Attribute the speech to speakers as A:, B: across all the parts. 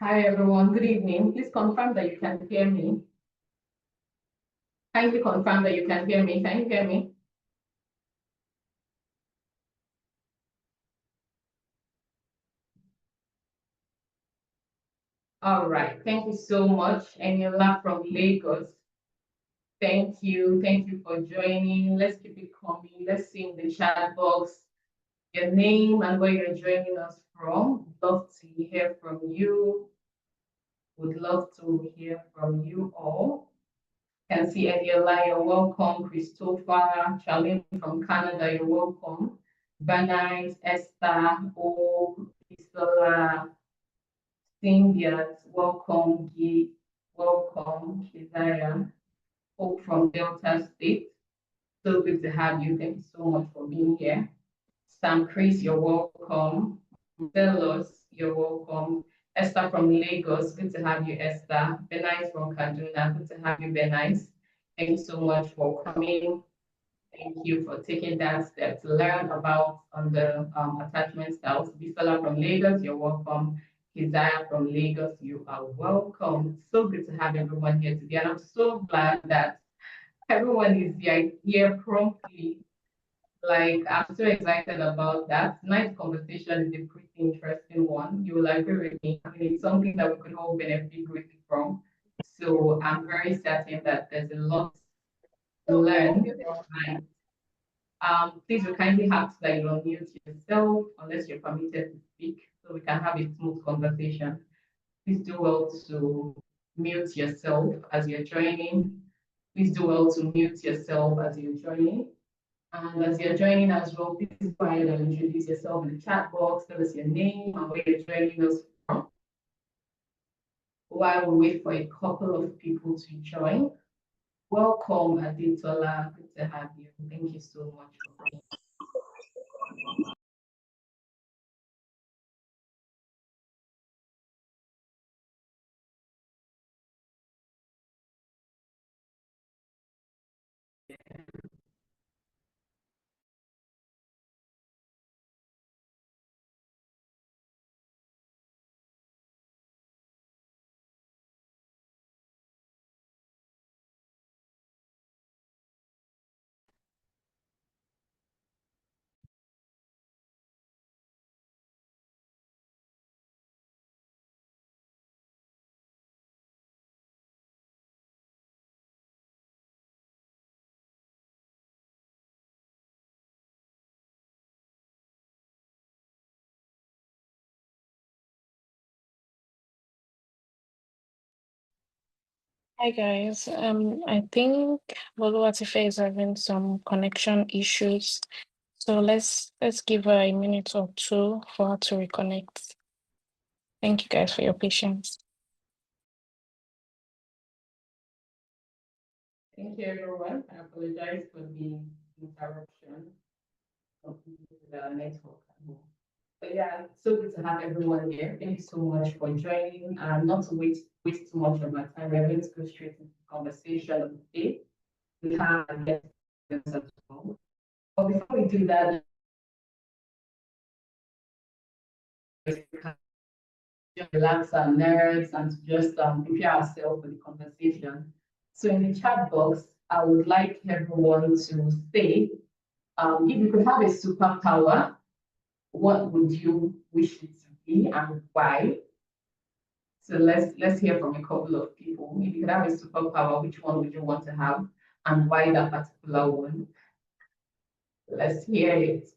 A: Hi everyone, good evening. Please confirm that you can hear me. Kindly confirm that you can hear me. Can you hear me? All right, thank you so much. Eniola from Lagos. Thank you. Thank you for joining. Let's keep it coming. Let's see in the chat box your name and where you're joining us from. Love to hear from you. Would love to hear from you all. Can see Eniola, you're welcome. Christopher, Charlene from Canada, you're welcome. Bernice, Esther, O, Isola, Cynthia, welcome. Guy, welcome. Keziah, Hope from Delta State. So good to have you. Thank you so much for being here. Sam Chris, you're welcome. Delos, you're welcome. Esther from Lagos, good to have you, Esther. Bernice from Kaduna, good to have you, Bernice. Thank you so much for coming. Thank you for taking that step to learn about on the attachment styles. Bisola from Lagos, you're welcome. Keziah from Lagos, you are welcome. So good to have everyone here today. And I'm so glad that everyone is here promptly. Like, I'm so excited about that. Tonight's conversation is a pretty interesting one. You will agree with me. I mean, it's something that we could all benefit greatly from. So I'm very certain that there's a lot to learn tonight. Please, we kindly ask that you unmute yourself unless you're permitted to speak so we can have a smooth conversation. Please do well to mute yourself as you're joining. Please do well to mute yourself as you're joining. And as you're joining as well, please go ahead and introduce yourself in the chat box. Tell us your name and where you're joining us from. While we wait for a couple of people to join. Welcome, Aditola. Good to have you. Thank you so much for being.
B: Hi guys. I think Boluwatife is having some connection issues. So let's give her a minute or two for her to reconnect. Thank you guys for your patience.
A: Thank you, everyone. I apologize for the interruption of the network. But yeah, so good to have everyone here. Thank you so much for joining. Not to waste too much of my time, we're going to go straight into the conversation of the day. We have guests as well. But before we do that, just relax our nerves and to just prepare ourselves for the conversation. So in the chat box, I would like everyone to say, if you could have a superpower, what would you wish it to be and why? So let's hear from a couple of people. If you could have a superpower, which one would you want to have and why that particular one? Let's hear it.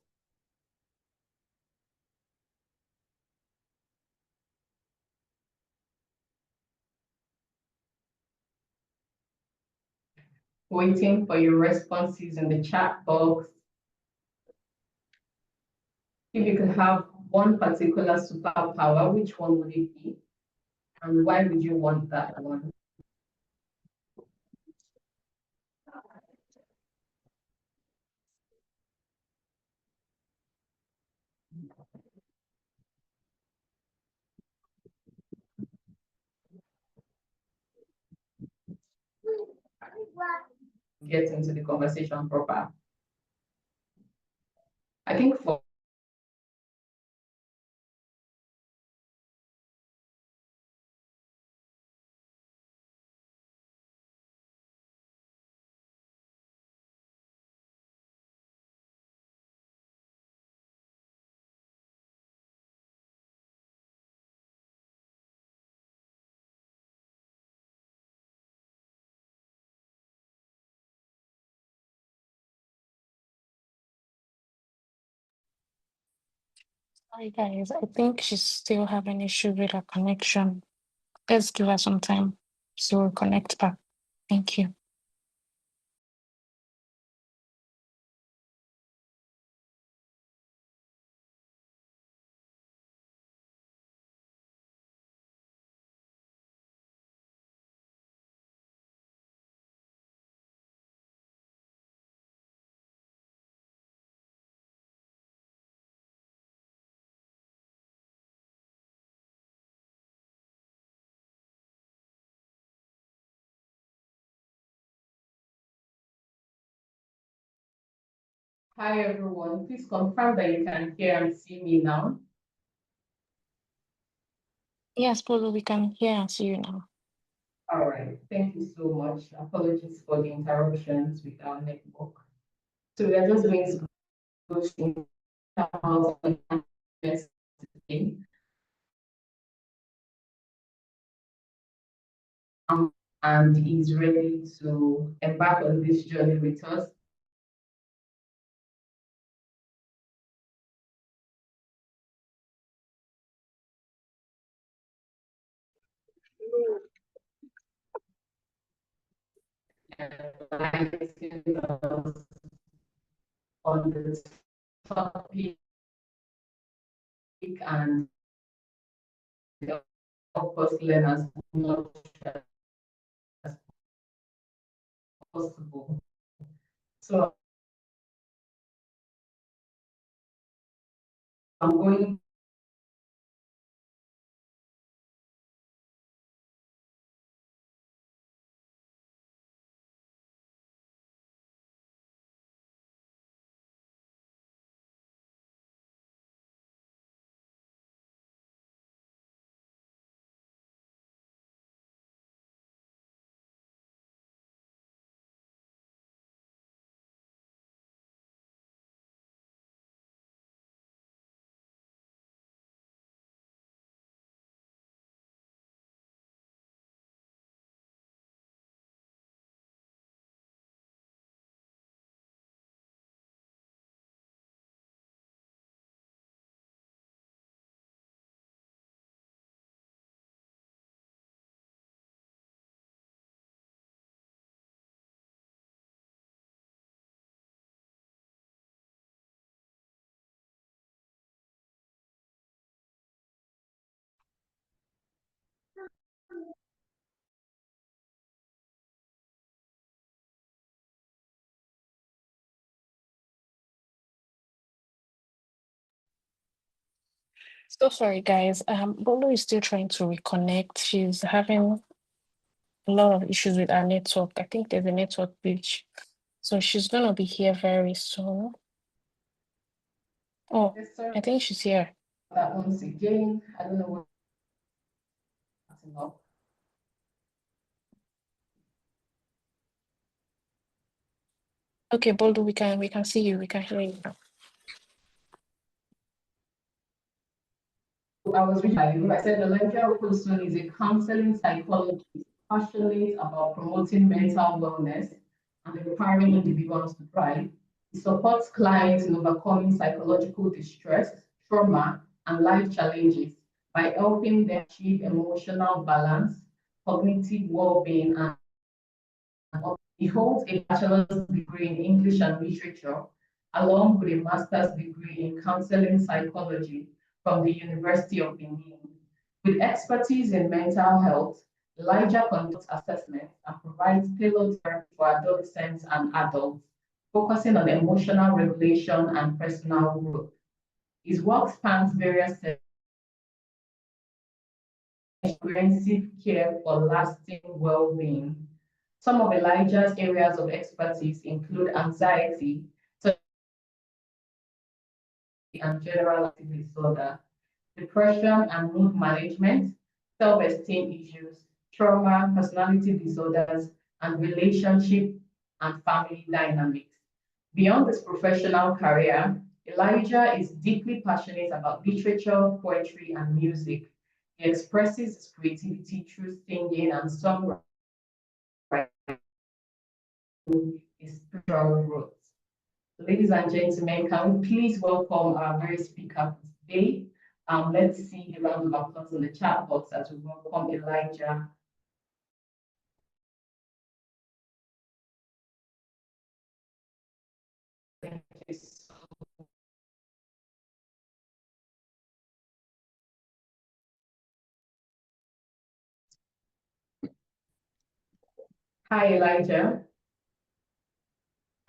A: Waiting for your responses in the chat box. If you could have one particular superpower, which one would it be? And why would you want that one? Get into the conversation proper. I think for
B: Hi guys, I think she's still having issue with her connection. Let's give her some time so we'll connect back. Thank you.
A: Hi everyone, please confirm that you can hear and see me now.
B: Yes, Polo, we can hear and see you now.
A: All right, thank you so much. Apologies for the interruptions with our network. So we are just going to go through about today, and is ready to embark on this journey with us. Enlightening us on this topic and help us learn as much as possible. So I'm going
B: So sorry guys. Bolo is still trying to reconnect. She's having a lot of issues with her network. I think there's a network glitch. So she's gonna be here very soon. Oh, I think she's here.
A: that once again. I don't know what's enough.
B: Okay, Bolo, we can see you, we can hear you now.
A: I was reading I said Elijah Okosun is a counseling psychologist passionate about promoting mental wellness and empowering individuals to thrive. He supports clients in overcoming psychological distress, trauma, and life challenges by helping them achieve emotional balance, cognitive well-being, and he holds a bachelor's degree in English and literature, along with a master's degree in counseling psychology from the University of Benin. With expertise in mental health, Elijah conducts assessments and provides tailored therapy for adolescents and adults, focusing on emotional regulation and personal growth. His work spans various comprehensive care for lasting well-being. Some of Elijah's areas of expertise include anxiety and general activity disorder, depression and mood management, self-esteem issues, trauma, personality disorders, and relationship and family dynamics. Beyond his professional career, Elijah is deeply passionate about literature, poetry, and music. He expresses his creativity through singing and songwriting, his spiritual growth. Ladies and gentlemen, can we please welcome our very speaker for today, Let's see the round of applause in the chat box as we welcome Elijah. Thank you so Hi, Elijah.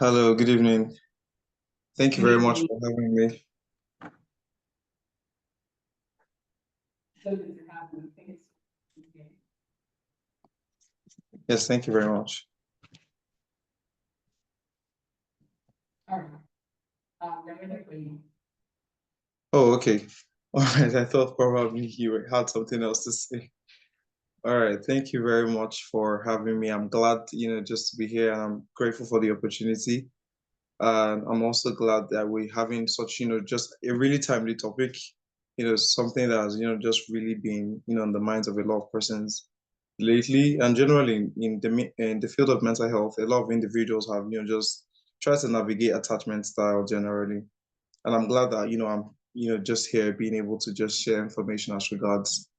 C: Hello, good evening. Thank you
A: Good
C: very much
A: evening.
C: for having me.
A: So good to have you. Thank you so much.
C: Yes, thank you very much.
A: All right. We're ready for you.
C: Oh, okay. All right. I thought probably you had something else to say. All right. Thank you very much for having me. I'm glad, just to be here, and I'm grateful for the opportunity. And I'm also glad that we're having such, just a really timely topic, something that has, just really been, on the minds of a lot of persons lately, and generally in the field of mental health. A lot of individuals have, just tried to navigate attachment style generally. And I'm glad that, I'm, just here being able to just share information as regards,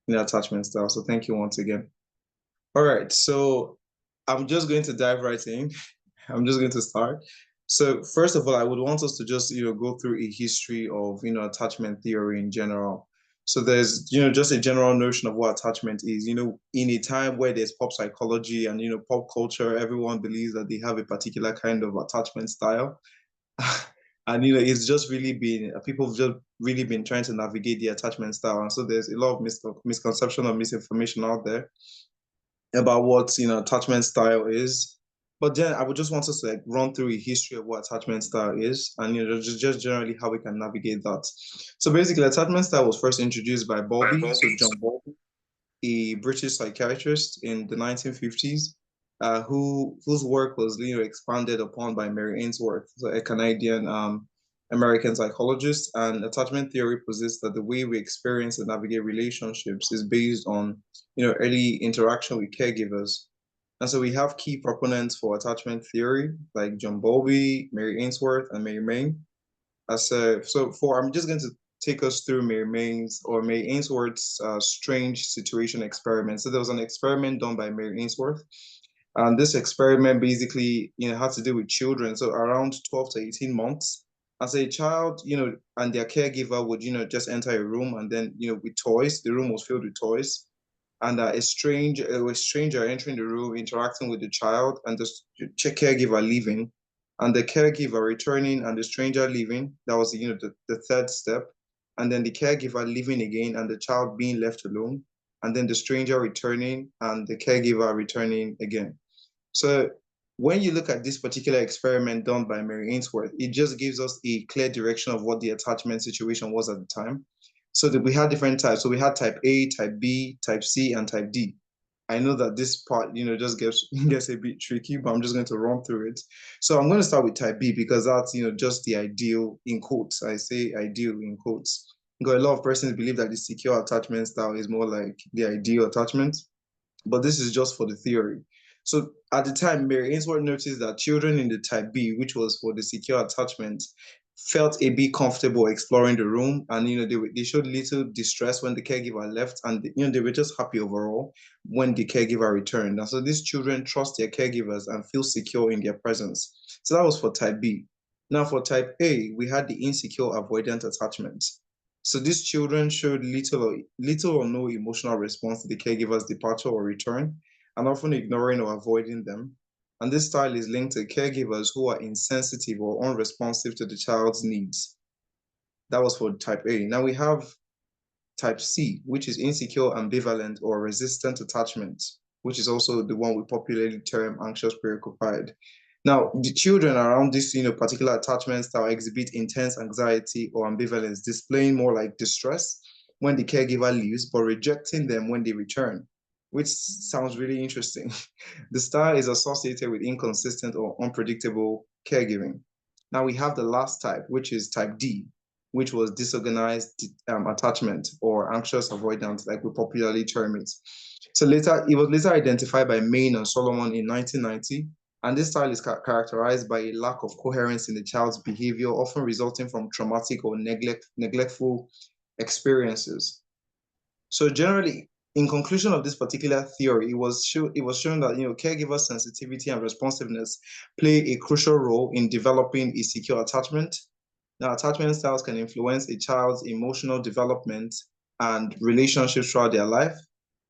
C: attachment style. So thank you once again. All right. So I'm just going to dive right in. I'm just going to start. So first of all, I would want us to just, go through a history of, attachment theory in general. So there's, just a general notion of what attachment is. In a time where there's pop psychology and, pop culture, everyone believes that they have a particular kind of attachment style. And it's just really been people have just really been trying to navigate the attachment style, and so there's a lot of misconception or misinformation out there about what attachment style is. But then I would just want us to like run through a history of what attachment style is, and just generally how we can navigate that. So basically, attachment style was first introduced by Bowlby, so John Bowlby, a British psychiatrist in the 1950s, whose work was expanded upon by Mary Ainsworth, so a Canadian American psychologist. And attachment theory posits that the way we experience and navigate relationships is based on early interaction with caregivers. And so we have key proponents for attachment theory like John Bowlby, Mary Ainsworth, and Mary Main. I'm just going to take us through Mary Ainsworth's strange situation experiment. So there was an experiment done by Mary Ainsworth, and this experiment basically, had to do with children. So around 12 to 18 months, as a child, and their caregiver would, just enter a room, and then, with toys, the room was filled with toys, and a stranger entering the room, interacting with the child, and the caregiver leaving, and the caregiver returning, and the stranger leaving. That was the third step, and then the caregiver leaving again, and the child being left alone, and then the stranger returning, and the caregiver returning again. So when you look at this particular experiment done by Mary Ainsworth, it just gives us a clear direction of what the attachment situation was at the time. So that we had different types. So we had type A, type B, type C, and type D. I know that this part, just gets a bit tricky, but I'm just going to run through it. So I'm going to start with type B because that's, just the ideal in quotes. I say ideal in quotes. Because a lot of persons believe that the secure attachment style is more like the ideal attachment, but this is just for the theory. So at the time, Mary Ainsworth noticed that children in the type B, which was for the secure attachment, felt a bit comfortable exploring the room, and they showed little distress when the caregiver left, and they were just happy overall when the caregiver returned. And so these children trust their caregivers and feel secure in their presence. So that was for type B. Now for type A, we had the insecure avoidant attachment. So these children showed little or no emotional response to the caregiver's departure or return, and often ignoring or avoiding them. And this style is linked to caregivers who are insensitive or unresponsive to the child's needs. That was for type A. Now we have type C, which is insecure, ambivalent, or resistant attachment, which is also the one we popularly term anxious preoccupied. Now, the children around this particular attachment style exhibit intense anxiety or ambivalence, displaying more like distress when the caregiver leaves, but rejecting them when they return, which sounds really interesting. The style is associated with inconsistent or unpredictable caregiving. Now we have the last type, which is type D, which was disorganized attachment or anxious avoidance, like we popularly term it. So it was later identified by Main and Solomon in 1990. And this style is characterized by a lack of coherence in the child's behavior, often resulting from traumatic or neglectful experiences. So generally, in conclusion of this particular theory, it was shown that caregiver sensitivity and responsiveness play a crucial role in developing a secure attachment. Now, attachment styles can influence a child's emotional development and relationships throughout their life,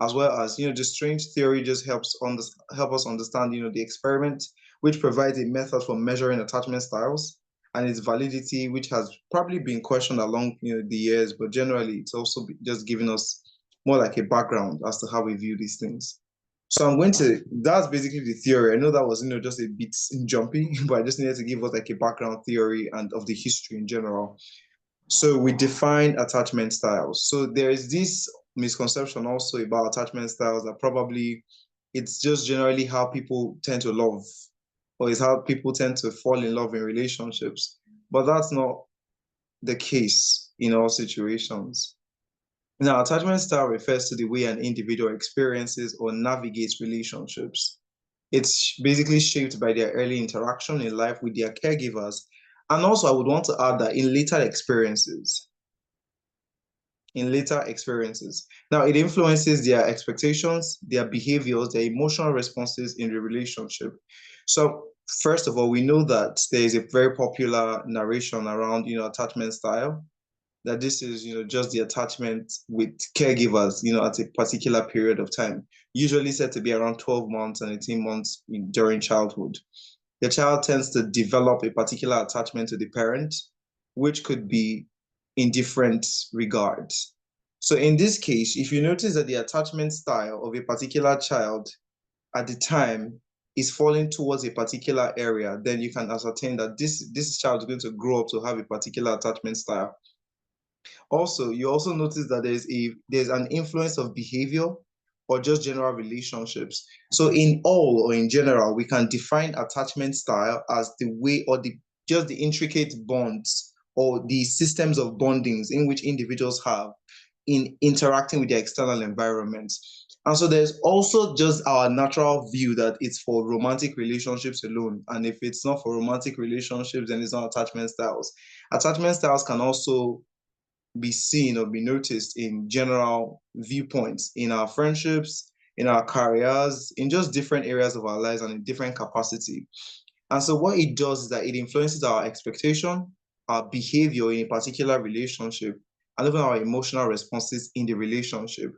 C: as well as the strange theory just help us understand the experiment, which provides a method for measuring attachment styles and its validity, which has probably been questioned along the years, but generally it's also just giving us more like a background as to how we view these things. So that's basically the theory. I know that was just a bit jumpy, but I just needed to give us like a background theory and of the history in general. So we define attachment styles. So there is this misconception also about attachment styles that probably it's just generally how people tend to love, or it's how people tend to fall in love in relationships. But that's not the case in all situations. Now, attachment style refers to the way an individual experiences or navigates relationships. It's basically shaped by their early interaction in life with their caregivers. And also, I would want to add that in later experiences. Now, it influences their expectations, their behaviors, their emotional responses in the relationship. So, first of all, we know that there is a very popular narration around, attachment style, that this is, just the attachment with caregivers, at a particular period of time, usually said to be around 12 months and 18 months during childhood. The child tends to develop a particular attachment to the parent, which could be in different regards. So in this case, if you notice that the attachment style of a particular child at the time is falling towards a particular area, then you can ascertain that this child is going to grow up to have a particular attachment style. Also, you also notice that there's an influence of behavior or just general relationships. So in all or in general, we can define attachment style as the way or just the intricate bonds or the systems of bondings in which individuals have in interacting with their external environment. And so there's also just our natural view that it's for romantic relationships alone. And if it's not for romantic relationships, then it's not attachment styles. Attachment styles can also be seen or be noticed in general viewpoints, in our friendships, in our careers, in just different areas of our lives and in different capacity. And so what it does is that it influences our expectation, our behavior in a particular relationship, and even our emotional responses in the relationship.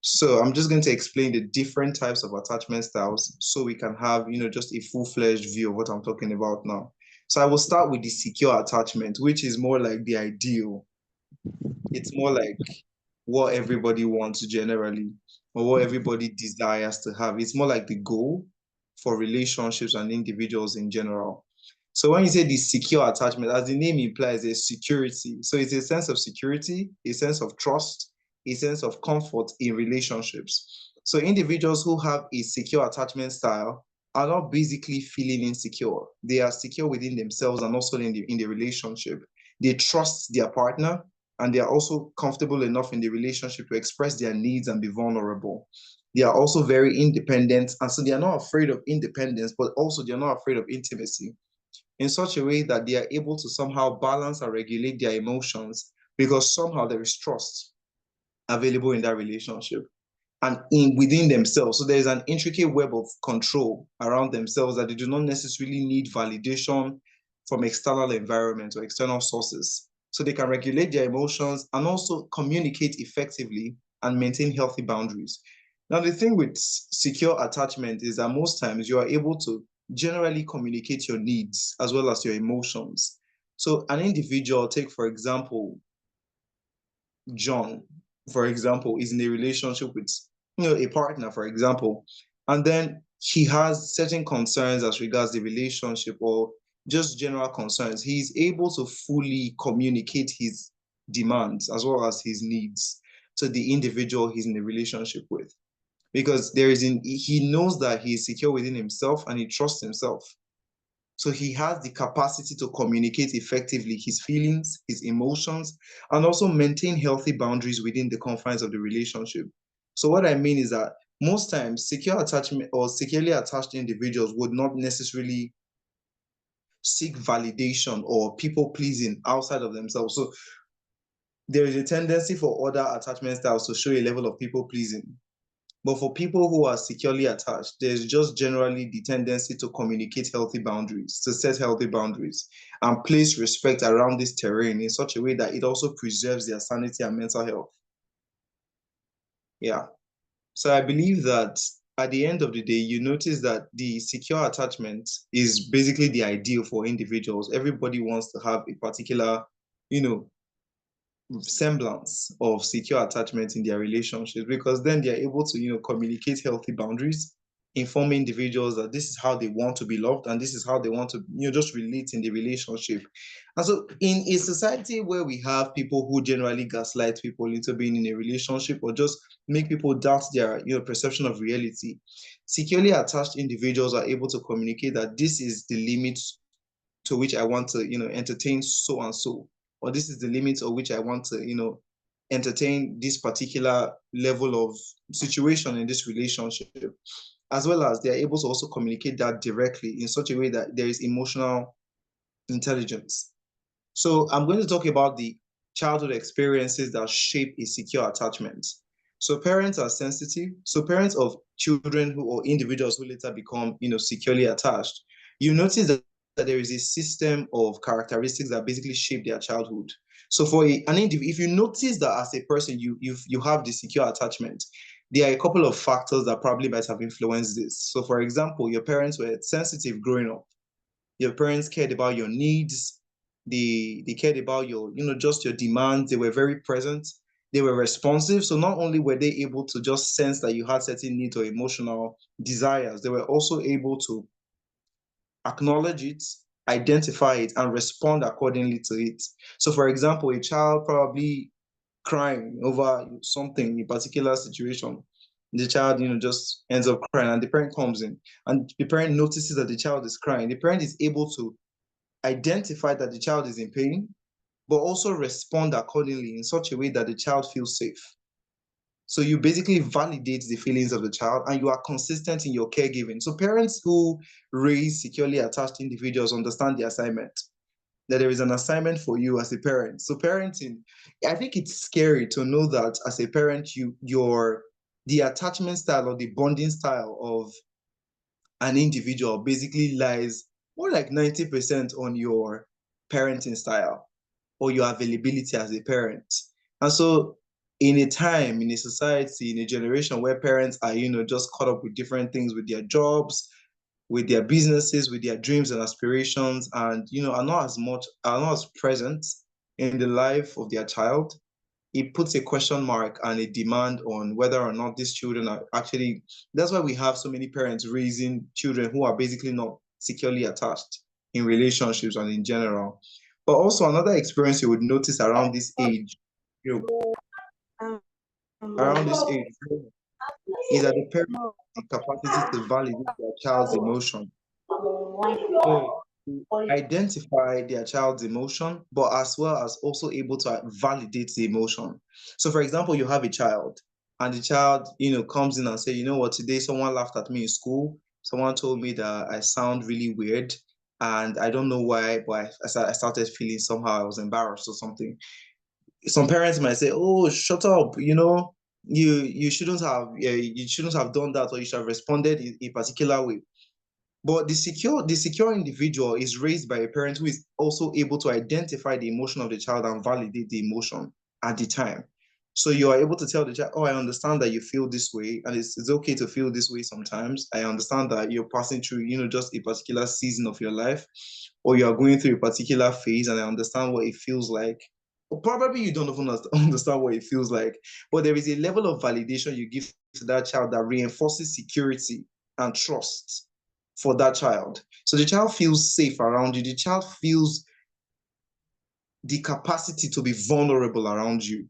C: So I'm just going to explain the different types of attachment styles so we can have, just a full-fledged view of what I'm talking about now. So I will start with the secure attachment, which is more like the ideal. It's more like what everybody wants generally, or what everybody desires to have. It's more like the goal for relationships and individuals in general. So when you say the secure attachment, as the name implies, there's security. So it's a sense of security, a sense of trust, a sense of comfort in relationships. So individuals who have a secure attachment style are not basically feeling insecure. They are secure within themselves and also in the relationship. They trust their partner, and they are also comfortable enough in the relationship to express their needs and be vulnerable. They are also very independent, and so they are not afraid of independence, but also they are not afraid of intimacy in such a way that they are able to somehow balance and regulate their emotions because somehow there is trust available in that relationship and within themselves. So there's an intricate web of control around themselves that they do not necessarily need validation from external environment or external sources. So they can regulate their emotions and also communicate effectively and maintain healthy boundaries. Now, the thing with secure attachment is that most times you are able to generally communicate your needs as well as your emotions. So an individual, take for example, John, for example, is in a relationship with a partner, for example, and then he has certain concerns as regards the relationship or just general concerns. He's able to fully communicate his demands as well as his needs to the individual he's in a relationship with, because he knows that he is secure within himself and he trusts himself. So he has the capacity to communicate effectively his feelings, his emotions, and also maintain healthy boundaries within the confines of the relationship. So what I mean is that most times secure attachment or securely attached individuals would not necessarily seek validation or people pleasing outside of themselves. So there is a tendency for other attachment styles to show a level of people pleasing. But for people who are securely attached, there's just generally the tendency to communicate healthy boundaries, to set healthy boundaries, and place respect around this terrain in such a way that it also preserves their sanity and mental health. Yeah. So I believe that at the end of the day, you notice that the secure attachment is basically the ideal for individuals. Everybody wants to have a particular, you know, semblance of secure attachment in their relationships, because then they're able to, communicate healthy boundaries, inform individuals that this is how they want to be loved and this is how they want to, just relate in the relationship. And so in a society where we have people who generally gaslight people into being in a relationship or just make people doubt their, perception of reality, securely attached individuals are able to communicate that this is the limit to which I want to, entertain so and so, or this is the limit of which I want to, entertain this particular level of situation in this relationship, as well as they're able to also communicate that directly in such a way that there is emotional intelligence. So I'm going to talk about the childhood experiences that shape a secure attachment. So parents are sensitive. So parents of children who or individuals who later become, securely attached, you notice that there is a system of characteristics that basically shape their childhood. So for an individual, if you notice that as a person, you have the secure attachment, there are a couple of factors that probably might have influenced this. So for example, your parents were sensitive growing up. Your parents cared about your needs. They cared about your, just your demands. They were very present. They were responsive. So not only were they able to just sense that you had certain needs or emotional desires, they were also able to acknowledge it, identify it, and respond accordingly to it. So for example, a child probably crying over something, a particular situation, the child, just ends up crying, and the parent comes in, and the parent notices that the child is crying. The parent is able to identify that the child is in pain, but also respond accordingly in such a way that the child feels safe. So you basically validate the feelings of the child and you are consistent in your caregiving. So parents who raise securely attached individuals understand the assignment, that there is an assignment for you as a parent. So parenting, I think it's scary to know that as a parent, the attachment style or the bonding style of an individual basically lies more like 90% on your parenting style or your availability as a parent. And so in a time, in a society, in a generation where parents are, just caught up with different things, with their jobs, with their businesses, with their dreams and aspirations, and are not as present in the life of their child, it puts a question mark and a demand on whether or not these children are actually. That's why we have so many parents raising children who are basically not securely attached in relationships and in general. But also another experience you would notice around this age, you know, around this age, is that the parents have the capacity to validate their child's emotion. So to identify their child's emotion, but as well as also able to validate the emotion. So for example, you have a child and the child, comes in and say, you know what, today someone laughed at me in school. Someone told me that I sound really weird and I don't know why, but I started feeling somehow I was embarrassed or something. Some parents might say, oh, shut up, you shouldn't have done that, or you should have responded in a particular way. But the secure individual is raised by a parent who is also able to identify the emotion of the child and validate the emotion at the time. So you are able to tell the child, oh, I understand that you feel this way, and it's okay to feel this way sometimes. I understand that you're passing through, just a particular season of your life, or you are going through a particular phase, and I understand what it feels like. Or probably you don't even understand what it feels like, but there is a level of validation you give to that child that reinforces security and trust for that child. So the child feels safe around you. The child feels the capacity to be vulnerable around you.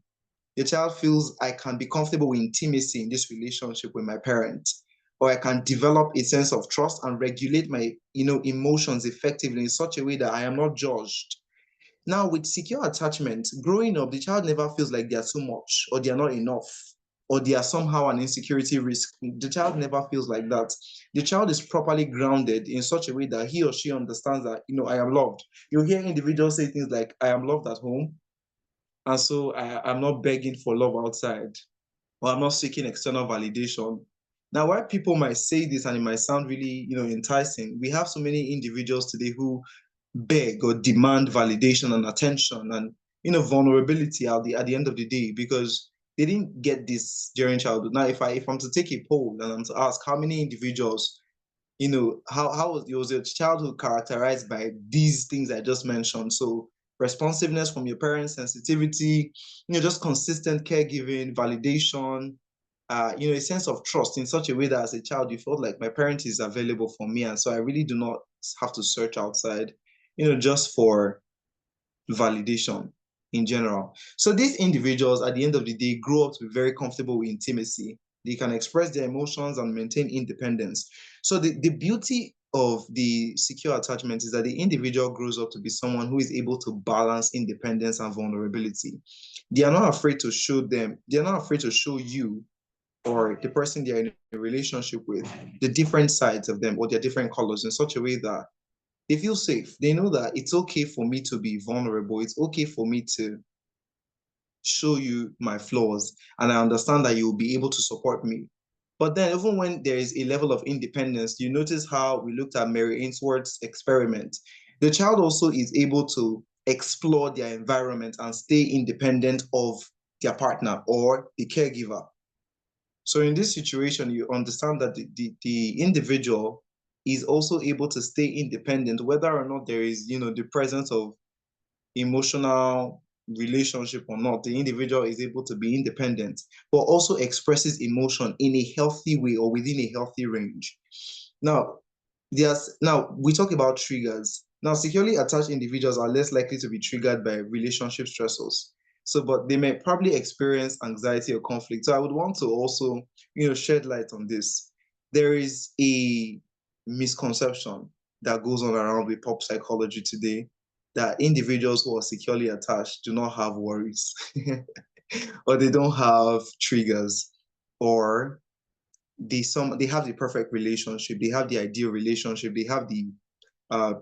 C: The child feels I can be comfortable with intimacy in this relationship with my parent, or I can develop a sense of trust and regulate my, emotions effectively in such a way that I am not judged. Now, with secure attachment, growing up, the child never feels like they are too much or they are not enough, or they are somehow an insecurity risk. The child never feels like that. The child is properly grounded in such a way that he or she understands that, I am loved. You hear individuals say things like, I am loved at home, And so I'm not begging for love outside, or I'm not seeking external validation. Now, while people might say this and it might sound really, enticing, we have so many individuals today who beg or demand validation and attention and, vulnerability at the end of the day, because they didn't get this during childhood. Now, if I'm to take a poll and I'm to ask how many individuals, how was your childhood characterized by these things I just mentioned? So responsiveness from your parents, sensitivity, just consistent caregiving, validation, a sense of trust in such a way that as a child, you felt like my parent is available for me. And so I really do not have to search outside, just for validation in general. So these individuals at the end of the day grow up to be very comfortable with intimacy. They can express their emotions and maintain independence. So the beauty of the secure attachment is that the individual grows up to be someone who is able to balance independence and vulnerability. They are not afraid to show you or the person they're in a relationship with the different sides of them or their different colors in such a way that they feel safe. They know that it's okay for me to be vulnerable. It's okay for me to show you my flaws. And I understand that you will be able to support me. But then even when there is a level of independence, you notice how we looked at Mary Ainsworth's experiment. The child also is able to explore their environment and stay independent of their partner or the caregiver. So in this situation, you understand that the individual is also able to stay independent, whether or not there is, the presence of emotional relationship or not. The individual is able to be independent, but also expresses emotion in a healthy way or within a healthy range. Now, now we talk about triggers. Now, securely attached individuals are less likely to be triggered by relationship stressors. So, but they may probably experience anxiety or conflict. So I would want to also, shed light on this. There is a misconception that goes on around with pop psychology today that individuals who are securely attached do not have worries or they don't have triggers, or they have the perfect relationship, they have the ideal relationship, they have the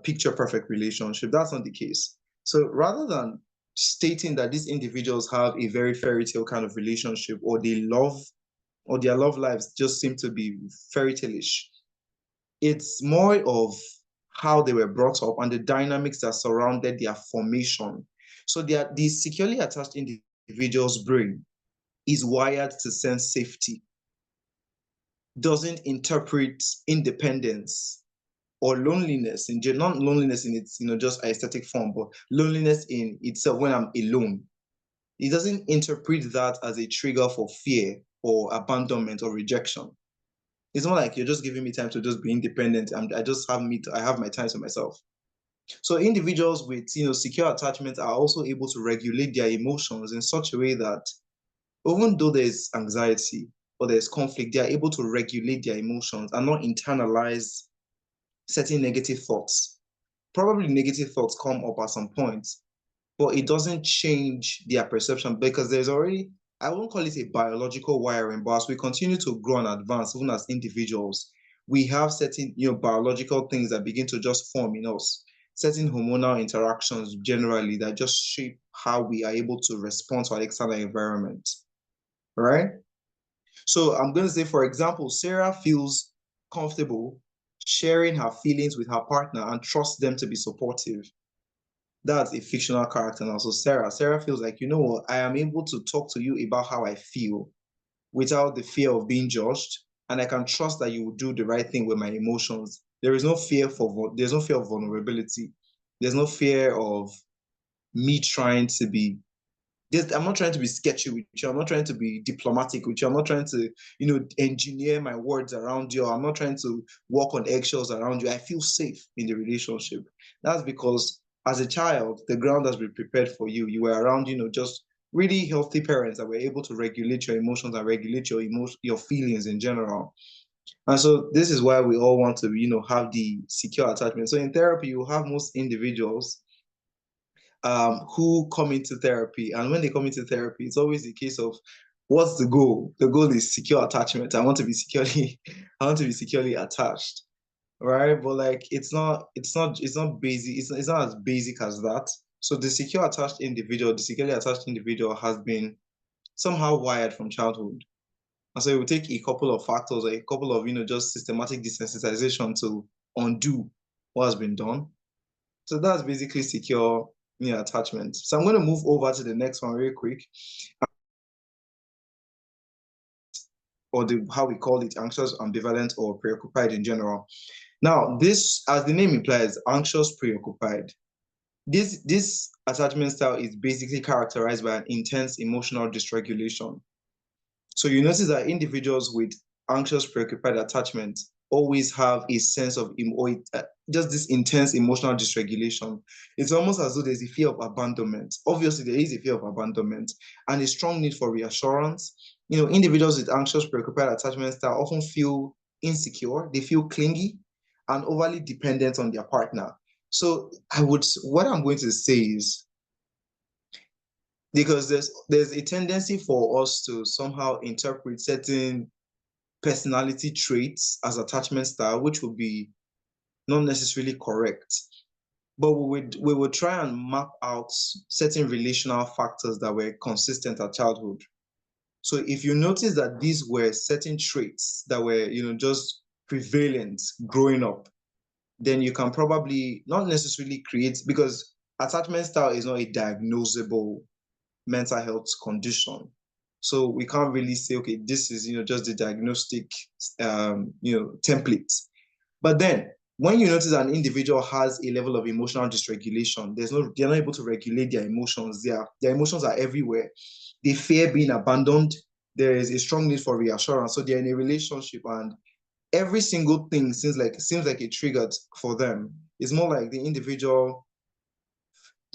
C: picture perfect relationship. That's not the case. So rather than stating that these individuals have a very fairy tale kind of relationship, or their love lives just seem to be fairy tale-ish, it's more of how they were brought up and the dynamics that surrounded their formation. So the securely attached individual's brain is wired to sense safety, doesn't interpret independence or loneliness in general, not loneliness in its just aesthetic form, but loneliness in itself when I'm alone. It doesn't interpret that as a trigger for fear or abandonment or rejection. It's not like you're just giving me time to just be independent. I have my time to myself. So individuals with secure attachment are also able to regulate their emotions in such a way that even though there's anxiety or there's conflict, they are able to regulate their emotions and not internalize certain negative thoughts. Probably negative thoughts come up at some point, but it doesn't change their perception because there's already, I won't call it a biological wiring, but as we continue to grow and advance, even as individuals, we have certain biological things that begin to just form in us, certain hormonal interactions generally that just shape how we are able to respond to our external environment, right? So I'm going to say, for example, Sarah feels comfortable sharing her feelings with her partner and trusts them to be supportive. That's a fictional character now. So Sarah feels like, you know what, I am able to talk to you about how I feel without the fear of being judged, and I can trust that you will do the right thing with my emotions. There's no fear of vulnerability. There's no fear of me trying to be I'm not trying to be sketchy with you. I'm not trying to be diplomatic with you. I'm not trying to, engineer my words around you. I'm not trying to walk on eggshells around you. I feel safe in the relationship. That's because as a child, the ground has been prepared for you. You were around, just really healthy parents that were able to regulate your emotions and regulate your feelings in general. And so this is why we all want to, have the secure attachment. So in therapy, you have most individuals who come into therapy. And when they come into therapy, it's always a case of what's the goal? The goal is secure attachment. I want to be securely attached. Right. But like it's not basic, it's not as basic as that. So the securely attached individual has been somehow wired from childhood. And so it will take a couple of factors or a couple of, just systematic desensitization to undo what has been done. So that's basically secure attachment. So I'm going to move over to the next one real quick. Or how we call it, anxious, ambivalent, or preoccupied in general. Now, this, as the name implies, anxious, preoccupied. This attachment style is basically characterized by an intense emotional dysregulation. So you notice that individuals with anxious, preoccupied attachment always have a sense of just this intense emotional dysregulation. It's almost as though there's a fear of abandonment. Obviously, there is a fear of abandonment and a strong need for reassurance. Individuals with anxious, preoccupied attachment style often feel insecure, they feel clingy and overly dependent on their partner. So what I'm going to say is, because there's a tendency for us to somehow interpret certain personality traits as attachment style, which would be not necessarily correct. But we would try and map out certain relational factors that were consistent at childhood. So if you notice that these were certain traits that were, just prevalent growing up, then you can probably not necessarily create, because attachment style is not a diagnosable mental health condition. So we can't really say, okay, this is, just the diagnostic, template. But then when you notice an individual has a level of emotional dysregulation, they're not able to regulate their emotions. Their emotions are everywhere. They fear being abandoned. There is a strong need for reassurance. So they're in a relationship and every single thing seems like a trigger for them. It's more like the individual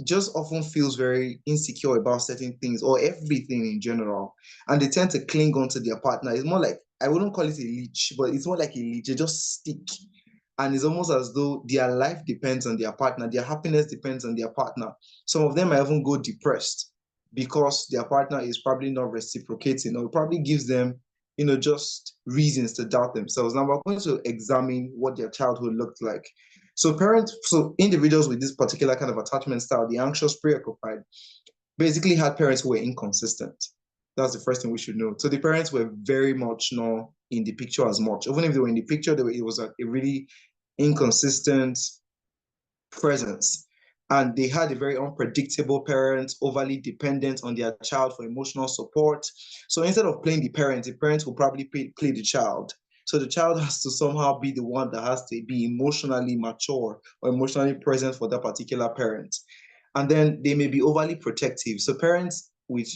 C: just often feels very insecure about certain things or everything in general. And they tend to cling on to their partner. It's more like, I wouldn't call it a leech, but it's more like a leech. They just stick. And it's almost as though their life depends on their partner. Their happiness depends on their partner. Some of them might even go depressed because their partner is probably not reciprocating, or probably gives them, just reasons to doubt themselves. Now we're going to examine what their childhood looked like. So individuals with this particular kind of attachment style, the anxious, preoccupied, basically had parents who were inconsistent. That's the first thing we should know. So the parents were very much not in the picture as much. Even if they were in the picture, it was a really inconsistent presence. And they had a very unpredictable parent, overly dependent on their child for emotional support. So instead of playing the parent will probably play the child. So the child has to somehow be the one that has to be emotionally mature or emotionally present for that particular parent. And then they may be overly protective. So parents with,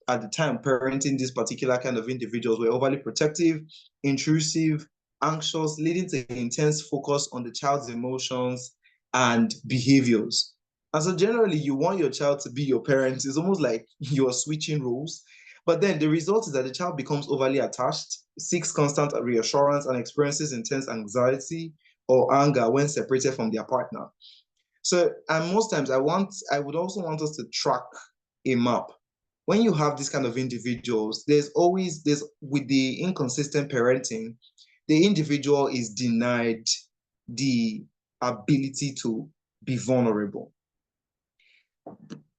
C: at the time parenting this particular kind of individuals were overly protective, intrusive, anxious, leading to intense focus on the child's emotions and behaviors. And so generally you want your child to be your parent. It's almost like you're switching roles. But then the result is that the child becomes overly attached, seeks constant reassurance, and experiences intense anxiety or anger when separated from their partner. So, and most times I would also want us to track a map. When you have this kind of individuals, there's with the inconsistent parenting, the individual is denied the ability to be vulnerable.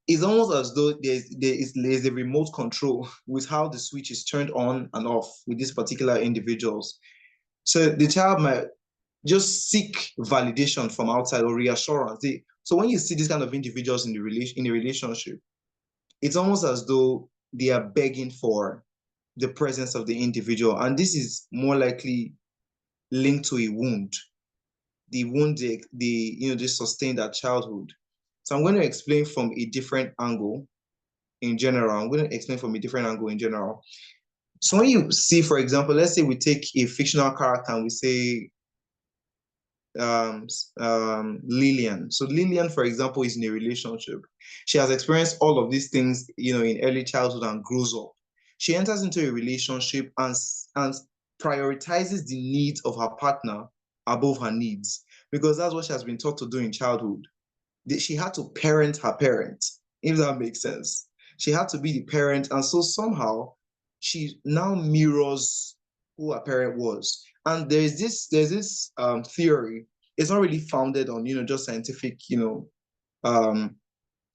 C: It's almost as though there's a remote control with how the switch is turned on and off with these particular individuals. So the child might just seek validation from outside or reassurance. So when you see these kind of individuals in a relationship, it's almost as though they are begging for the presence of the individual. And this is more likely linked to a wound. The wound they sustained at childhood. So I'm going to explain from a different angle in general. So when you see, for example, let's say we take a fictional character and we say Lillian. So Lillian, for example, is in a relationship. She has experienced all of these things, in early childhood and grows up. She enters into a relationship and prioritizes the needs of her partner above her needs, because that's what she has been taught to do in childhood. She had to parent her parents, if that makes sense. She had to be the parent, and so somehow she now mirrors who her parent was. And there's this theory. It's not really founded on just scientific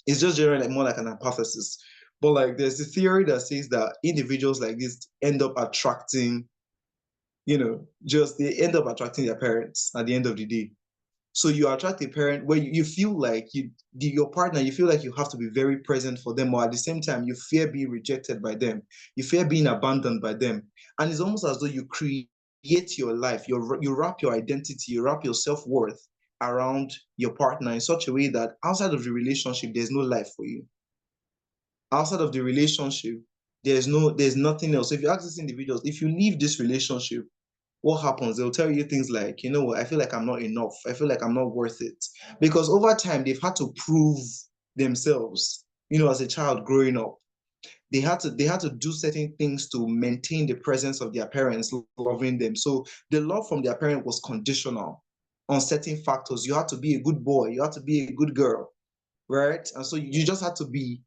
C: It's just generally like more like an hypothesis. But like there's a theory that says that individuals like this end up attracting, just they end up attracting their parents at the end of the day. So you attract a parent where you feel like your partner, you feel like you have to be very present for them, or at the same time, you fear being rejected by them. You fear being abandoned by them. And it's almost as though you create your life, you wrap your identity, you wrap your self-worth around your partner in such a way that outside of the relationship, there's no life for you. Outside of the relationship, there's nothing else. If you ask these individuals, if you leave this relationship, what happens? They'll tell you things like, you know what, I feel like I'm not enough. I feel like I'm not worth it. Because over time, they've had to prove themselves, as a child growing up. They had to do certain things to maintain the presence of their parents loving them. So the love from their parent was conditional on certain factors. You had to be a good boy. You had to be a good girl, right? And so you just had to be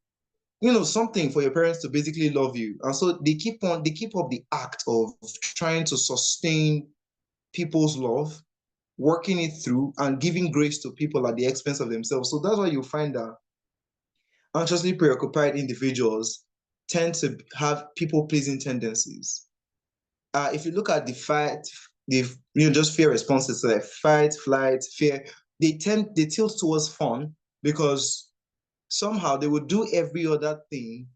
C: something for your parents to basically love you. And so they keep up the act of trying to sustain people's love, working it through, and giving grace to people at the expense of themselves. So that's why you find that anxiously preoccupied individuals tend to have people-pleasing tendencies. If you look at just fear responses, like fight, flight, fear, they tilt towards fun because somehow they would do every other thing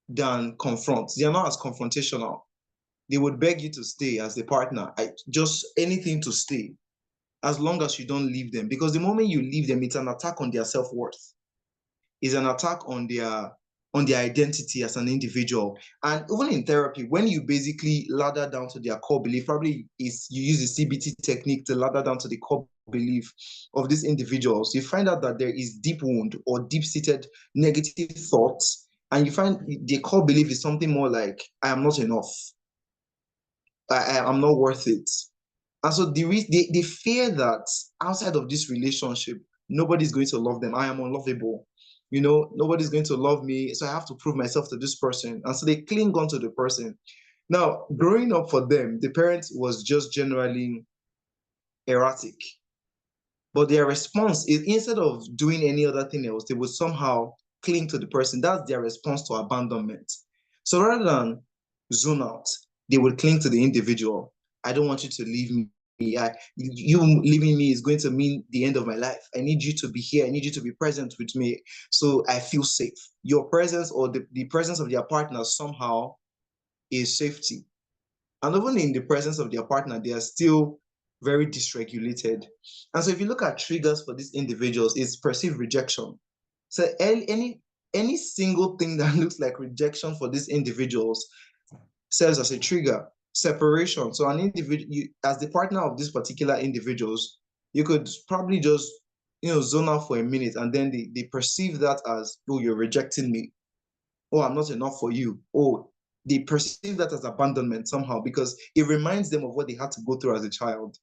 C: than confront. They are not as confrontational. They would beg you to stay as a partner, just anything to stay, as long as you don't leave them. Because the moment you leave them, it's an attack on their self-worth. It's an attack on their identity as an individual. And even in therapy, when you basically ladder down to their core belief, probably you use the CBT technique to ladder down to the core belief of these individuals, you find out that there is deep wound or deep-seated negative thoughts. And you find the core belief is something more like, I am not enough. I'm not worth it. And so they fear that outside of this relationship, nobody's going to love them. I am unlovable. Nobody's going to love me. So I have to prove myself to this person. And so they cling on to the person. Now, growing up for them, the parent was just generally erratic. But their response is, instead of doing any other thing else, they would somehow cling to the person. That's their response to abandonment. So rather than zone out, they would cling to the individual. I don't want you to leave me. You leaving me is going to mean the end of my life. I need you to be here. I need you to be present with me so I feel safe. Your presence or the presence of their partner somehow is safety. And even in the presence of their partner, they are still very dysregulated. And so if you look at triggers for these individuals, it's perceived rejection. So any single thing that looks like rejection for these individuals serves as a trigger. Separation. So an individual, as the partner of these particular individuals, you could probably just zone out for a minute, and then they perceive that as, oh, you're rejecting me. Oh, I'm not enough for you. Oh, they perceive that as abandonment somehow because it reminds them of what they had to go through as a child.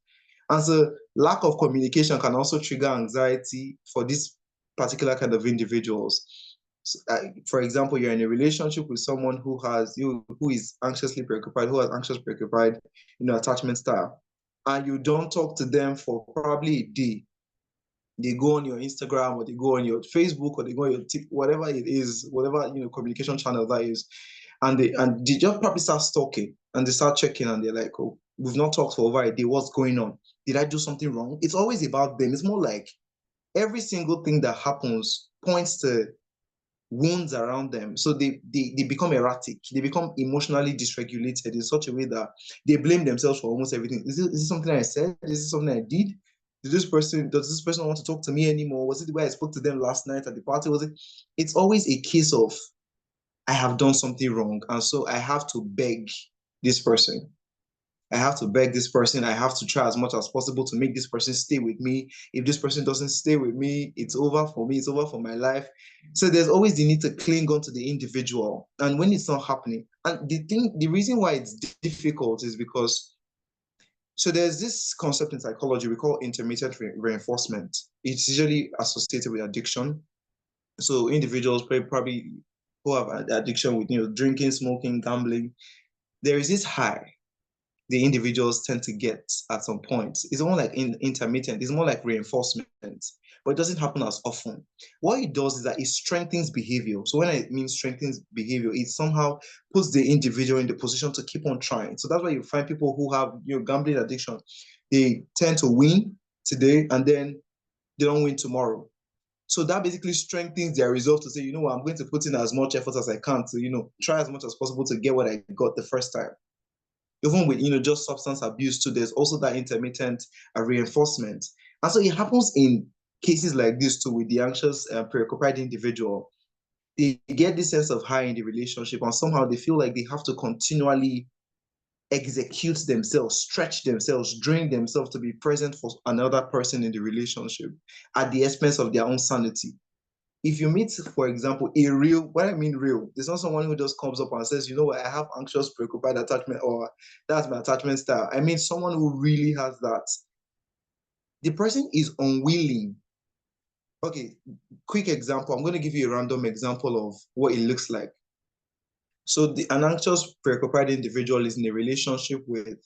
C: And so lack of communication can also trigger anxiety for this particular kind of individuals. So, for example, you're in a relationship with someone who is anxiously preoccupied, who has anxious preoccupied, attachment style, and you don't talk to them for probably a day. They go on your Instagram, or they go on your Facebook, or they go on your whatever it is, whatever communication channel that is, and they just probably start stalking, and they start checking, and they're like, oh, we've not talked for over a day. What's going on? Did I do something wrong? It's always about them. It's more like every single thing that happens points to wounds around them. So they become erratic. They become emotionally dysregulated in such a way that they blame themselves for almost everything. Is this something I said? Is this something I did? Does this person want to talk to me anymore? Was it the way I spoke to them last night at the party? Was it? It's always a case of, I have done something wrong, and so I have to beg this person. I have to beg this person. I have to try as much as possible to make this person stay with me. If this person doesn't stay with me, it's over for me. It's over for my life. So there's always the need to cling on to the individual. And when it's not happening, and the reason why it's difficult is because, so there's this concept in psychology we call intermittent reinforcement. It's usually associated with addiction. So individuals probably who have addiction with drinking, smoking, gambling, there is this high the individuals tend to get at some point. It's more like intermittent. It's more like reinforcement. but it doesn't happen as often. What it does is that it strengthens behavior. So when I mean strengthens behavior, it somehow puts the individual in the position to keep on trying. So that's why you find people who have gambling addiction, they tend to win today and then they don't win tomorrow. So that basically strengthens their resolve to say, you know what, I'm going to put in as much effort as I can to, try as much as possible to get what I got the first time. Even with, just substance abuse too, there's also that intermittent reinforcement. And so it happens in cases like this too with the anxious, preoccupied individual. They get this sense of high in the relationship and somehow they feel like they have to continually execute themselves, stretch themselves, drain themselves to be present for another person in the relationship at the expense of their own sanity. If you meet, for example, what I mean real, there's not someone who just comes up and says, you know what, I have anxious, preoccupied attachment, or that's my attachment style. I mean someone who really has that. The person is unwilling. Okay, quick example. I'm going to give you a random example of what it looks like. So an anxious, preoccupied individual is in a relationship with,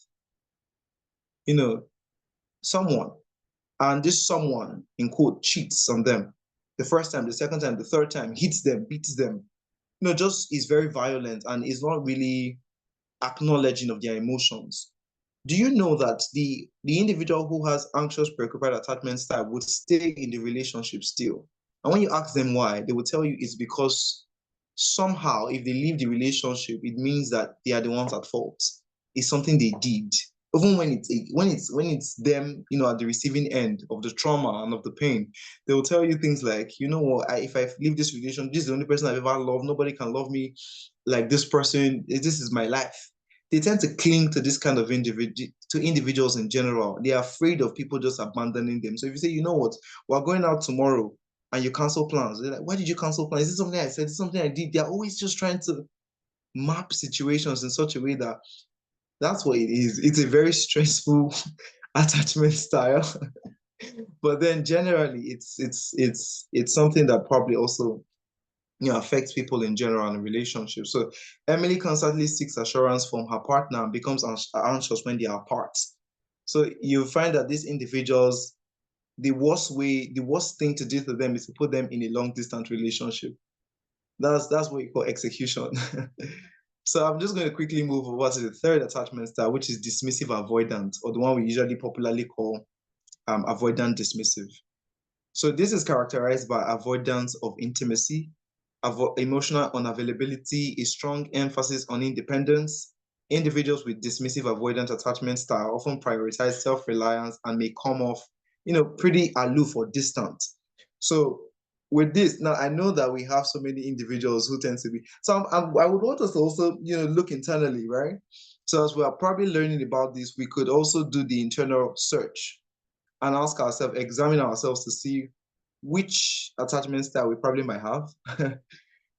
C: someone, and this someone, in quote, cheats on them. The first time, the second time, the third time, hits them, beats them, just is very violent and is not really acknowledging of their emotions. Do you know that the individual who has anxious, preoccupied attachment style would stay in the relationship still? And when you ask them why, they will tell you it's because somehow if they leave the relationship, it means that they are the ones at fault. It's something they did. Even when it's them, at the receiving end of the trauma and of the pain, they will tell you things like, you know what, if I leave this relationship, this is the only person I've ever loved. Nobody can love me like this person. This is my life. They tend to cling to this kind of individuals in general. They are afraid of people just abandoning them. So if you say, you know what, we're going out tomorrow, and you cancel plans, they're like, why did you cancel plans? Is this something I said? Is this something I did? They're always just trying to map situations in such a way that that's what it is. It's a very stressful attachment style. But then generally it's something that probably also affects people in general in relationships. So Emily constantly seeks assurance from her partner and becomes anxious when they are apart. So you find that these individuals, the worst thing to do to them is to put them in a long distance relationship. That's what you call execution. So I'm just going to quickly move over to the third attachment style, which is dismissive avoidant, or the one we usually popularly call avoidant dismissive. So this is characterized by avoidance of intimacy, emotional unavailability, a strong emphasis on independence. Individuals with dismissive avoidant attachment style often prioritize self-reliance and may come off, pretty aloof or distant. So with this, now I know that we have so many individuals who tend to be, so I would want us to also, look internally, right? So as we are probably learning about this, we could also do the internal search and ask ourselves, examine ourselves to see which attachment style we probably might have.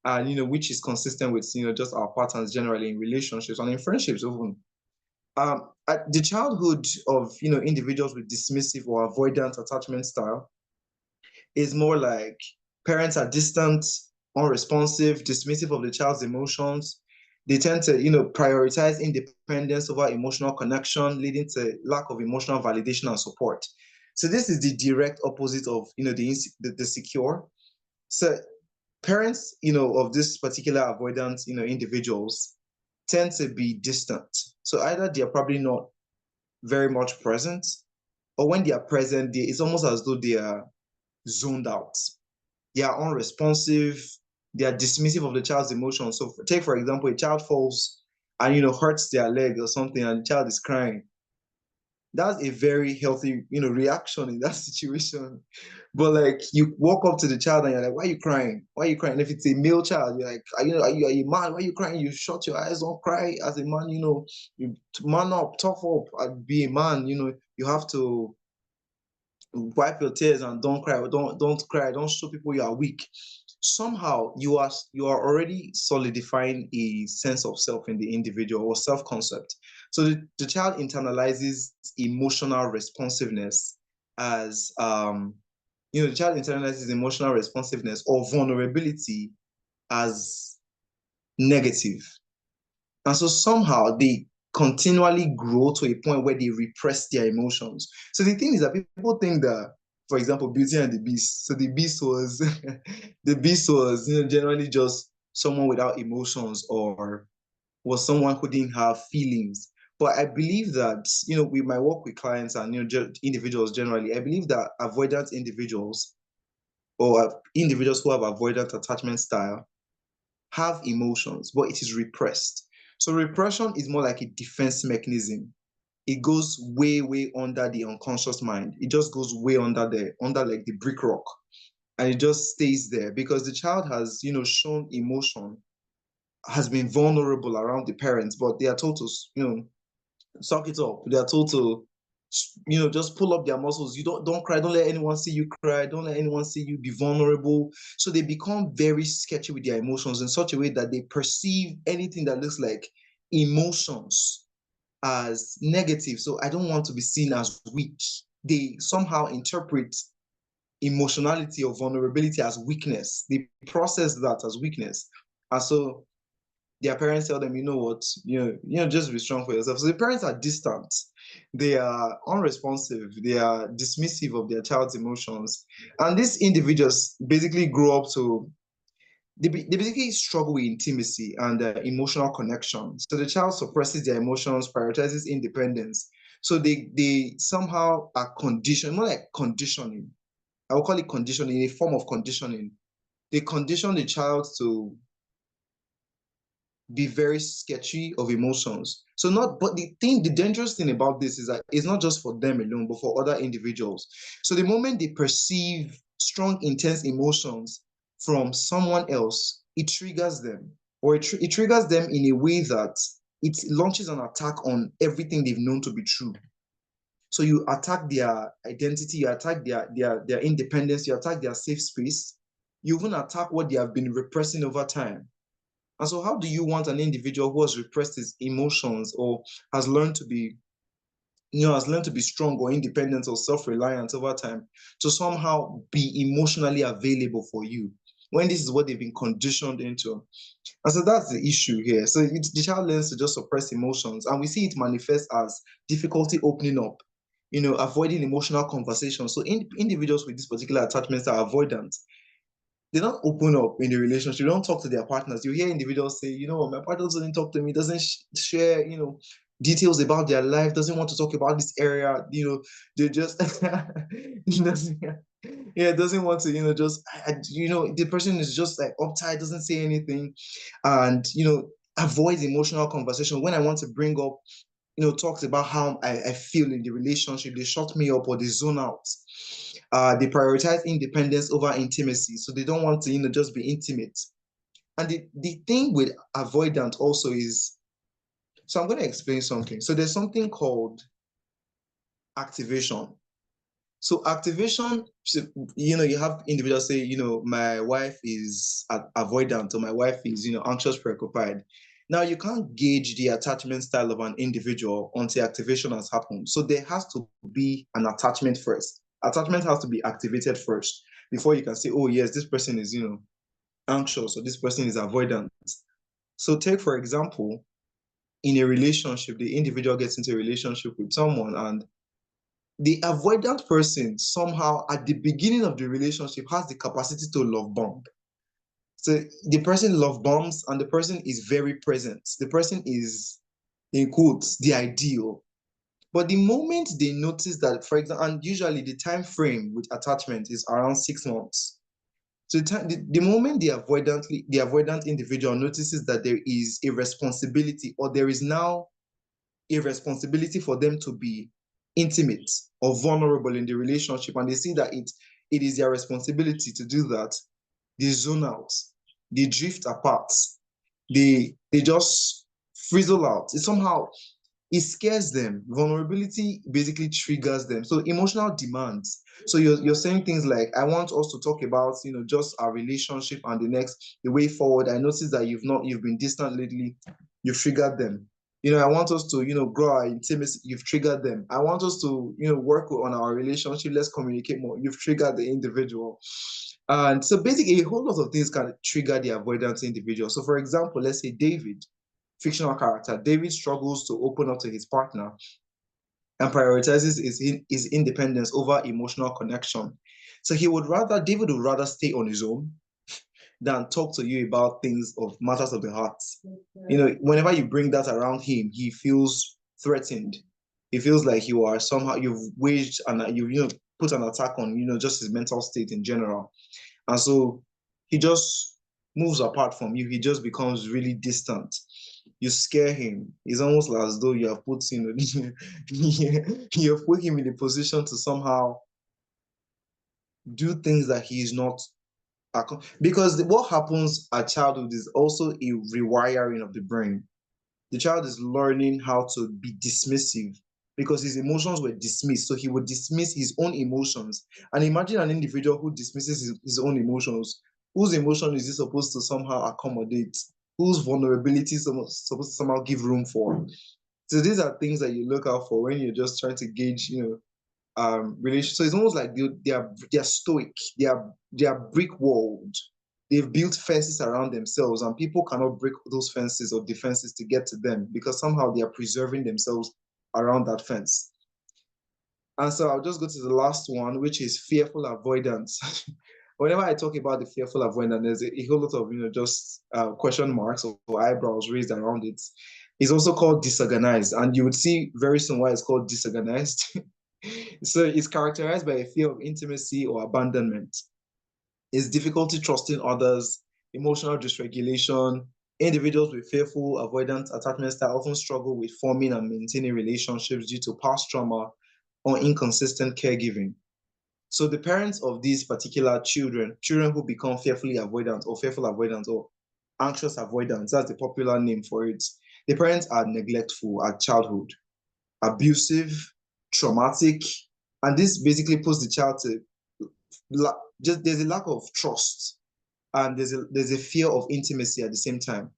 C: And which is consistent with just our patterns generally in relationships and in friendships even. At the childhood of individuals with dismissive or avoidant attachment style is more like parents are distant, unresponsive, dismissive of the child's emotions. They tend to prioritize independence over emotional connection, leading to lack of emotional validation and support. So this is the direct opposite of the secure. So parents, of this particular avoidant, individuals tend to be distant. So either they're probably not very much present, or when they are present, it's almost as though they are zoned out. They are unresponsive. They are dismissive of the child's emotions. So take, for example, a child falls and, hurts their leg or something, and the child is crying. That's a very healthy, reaction in that situation. But like you walk up to the child and you're like, why are you crying? Why are you crying? If it's a male child, you're like, are you a man? Why are you crying? You shut your eyes, don't cry. As a man, you man up, tough up, and be a man. You have to wipe your tears and don't cry. Don't cry. Don't show people you are weak. Somehow you are already solidifying a sense of self in the individual, or self-concept. So the child internalizes emotional responsiveness as the child internalizes emotional responsiveness or vulnerability as negative. And so somehow they continually grow to a point where they repress their emotions. So the thing is that people think that for example, Beauty and the Beast. So the Beast was the Beast was generally just someone without emotions, or was someone who didn't have feelings. But I believe that, with my work with clients and individuals generally, I believe that avoidant individuals, or individuals who have avoidant attachment style, have emotions, but it is repressed. So repression is more like a defense mechanism. It goes way, way under the unconscious mind. It just goes way under like the brick rock, and it just stays there because the child has, shown emotion, has been vulnerable around the parents, but they are told to, suck it up. They are told to, just pull up their muscles. You don't cry. Don't let anyone see you cry. Don't let anyone see you be vulnerable. So they become very sketchy with their emotions in such a way that they perceive anything that looks like emotions as negative. So I don't want to be seen as weak. They somehow interpret emotionality or vulnerability as weakness. They process that as weakness. And so their parents tell them, you know what, just be strong for yourself. So the parents are distant, they are unresponsive, they are dismissive of their child's emotions. And these individuals basically grow up to, they basically struggle with intimacy and emotional connection. So the child suppresses their emotions, prioritizes independence. So they somehow are conditioned, more like conditioning. I will call it conditioning, a form of conditioning. They condition the child to be very sketchy of emotions. So but the dangerous thing about this is that it's not just for them alone, but for other individuals. So the moment they perceive strong, intense emotions from someone else, it triggers them, or it triggers them in a way that it launches an attack on everything they've known to be true. So you attack their identity, you attack their independence, you attack their safe space, you even attack what they have been repressing over time. And so how do you want an individual who has repressed his emotions, or has learned to be, strong or independent or self-reliant over time, to somehow be emotionally available for you, when this is what they've been conditioned into? And so that's the issue here. So the child learns to just suppress emotions, and we see it manifest as difficulty opening up, avoiding emotional conversations. So individuals with this particular attachment are avoidant. They don't open up in the relationship. They don't talk to their partners. You hear individuals say, my partner doesn't talk to me, doesn't share, details about their life, doesn't want to talk about this area. They just, doesn't, doesn't want to, the person is just like uptight, doesn't say anything, and, avoids emotional conversation. When I want to bring up, talks about how I feel in the relationship, they shut me up or they zone out. They prioritize independence over intimacy. So they don't want to, just be intimate. And the thing with avoidant also is, so I'm going to explain something. So there's something called activation. So activation, you have individuals say, my wife is avoidant, or my wife is, anxious, preoccupied. Now, you can't gauge the attachment style of an individual until activation has happened. So there has to be an attachment first. Attachment has to be activated first before you can say, oh, yes, this person is, anxious, or this person is avoidant. So take, for example, in a relationship, the individual gets into a relationship with someone, and the avoidant person somehow at the beginning of the relationship has the capacity to love bomb. So the person love bombs, and the person is very present. The person is, in quotes, the ideal. But the moment they notice that, for example, and usually the time frame with attachment is around 6 months. So the moment the avoidant individual notices that there is a responsibility, or there is now a responsibility for them to be intimate or vulnerable in the relationship, and they see that it is their responsibility to do that, they zone out, they drift apart, they just frizzle out. It scares them. Vulnerability basically triggers them. So emotional demands. So you're saying things like, I want us to talk about, just our relationship and the way forward. I noticed that you've been distant lately. You've triggered them. I want us to, grow our intimacy. You've triggered them. I want us to, work on our relationship. Let's communicate more. You've triggered the individual. And so basically a whole lot of things can trigger the avoidance individual. So for example, let's say David, fictional character, David struggles to open up to his partner. and prioritizes his independence over emotional connection. So David would rather stay on his own than talk to you about things of matters of the heart. You know, whenever you bring that around him, he feels threatened. He feels like you are somehow, you've waged and you put an attack on, just his mental state in general. And so he just moves apart from you. He just becomes really distant. You scare him. It's almost as though you have put, you have put him in a position to somehow do things that he is not. Because what happens at childhood is also a rewiring of the brain. The child is learning how to be dismissive because his emotions were dismissed. So he would dismiss his own emotions. And imagine an individual who dismisses his own emotions. Whose emotion is he supposed to somehow accommodate? Whose vulnerability is supposed to somehow give room for? So these are things that you look out for when you're just trying to gauge, relation. So it's almost like they're stoic, they are brick walled. They've built fences around themselves, and people cannot break those fences or defenses to get to them because somehow they are preserving themselves around that fence. And so I'll just go to the last one, which is fearful avoidance. Whenever I talk about the fearful avoidance, there's a whole lot of just question marks or eyebrows raised around it. It's also called disorganized, and you would see very soon why it's called disorganized. So it's characterized by a fear of intimacy or abandonment. It's difficulty trusting others, emotional dysregulation. Individuals with fearful, avoidant attachment style often struggle with forming and maintaining relationships due to past trauma or inconsistent caregiving. So the parents of these particular children who become fearfully avoidant or fearful avoidant or anxious avoidance, that's the popular name for it. The parents are neglectful at childhood, abusive, traumatic, and this basically puts the child to just there's a lack of trust and there's a fear of intimacy at the same time.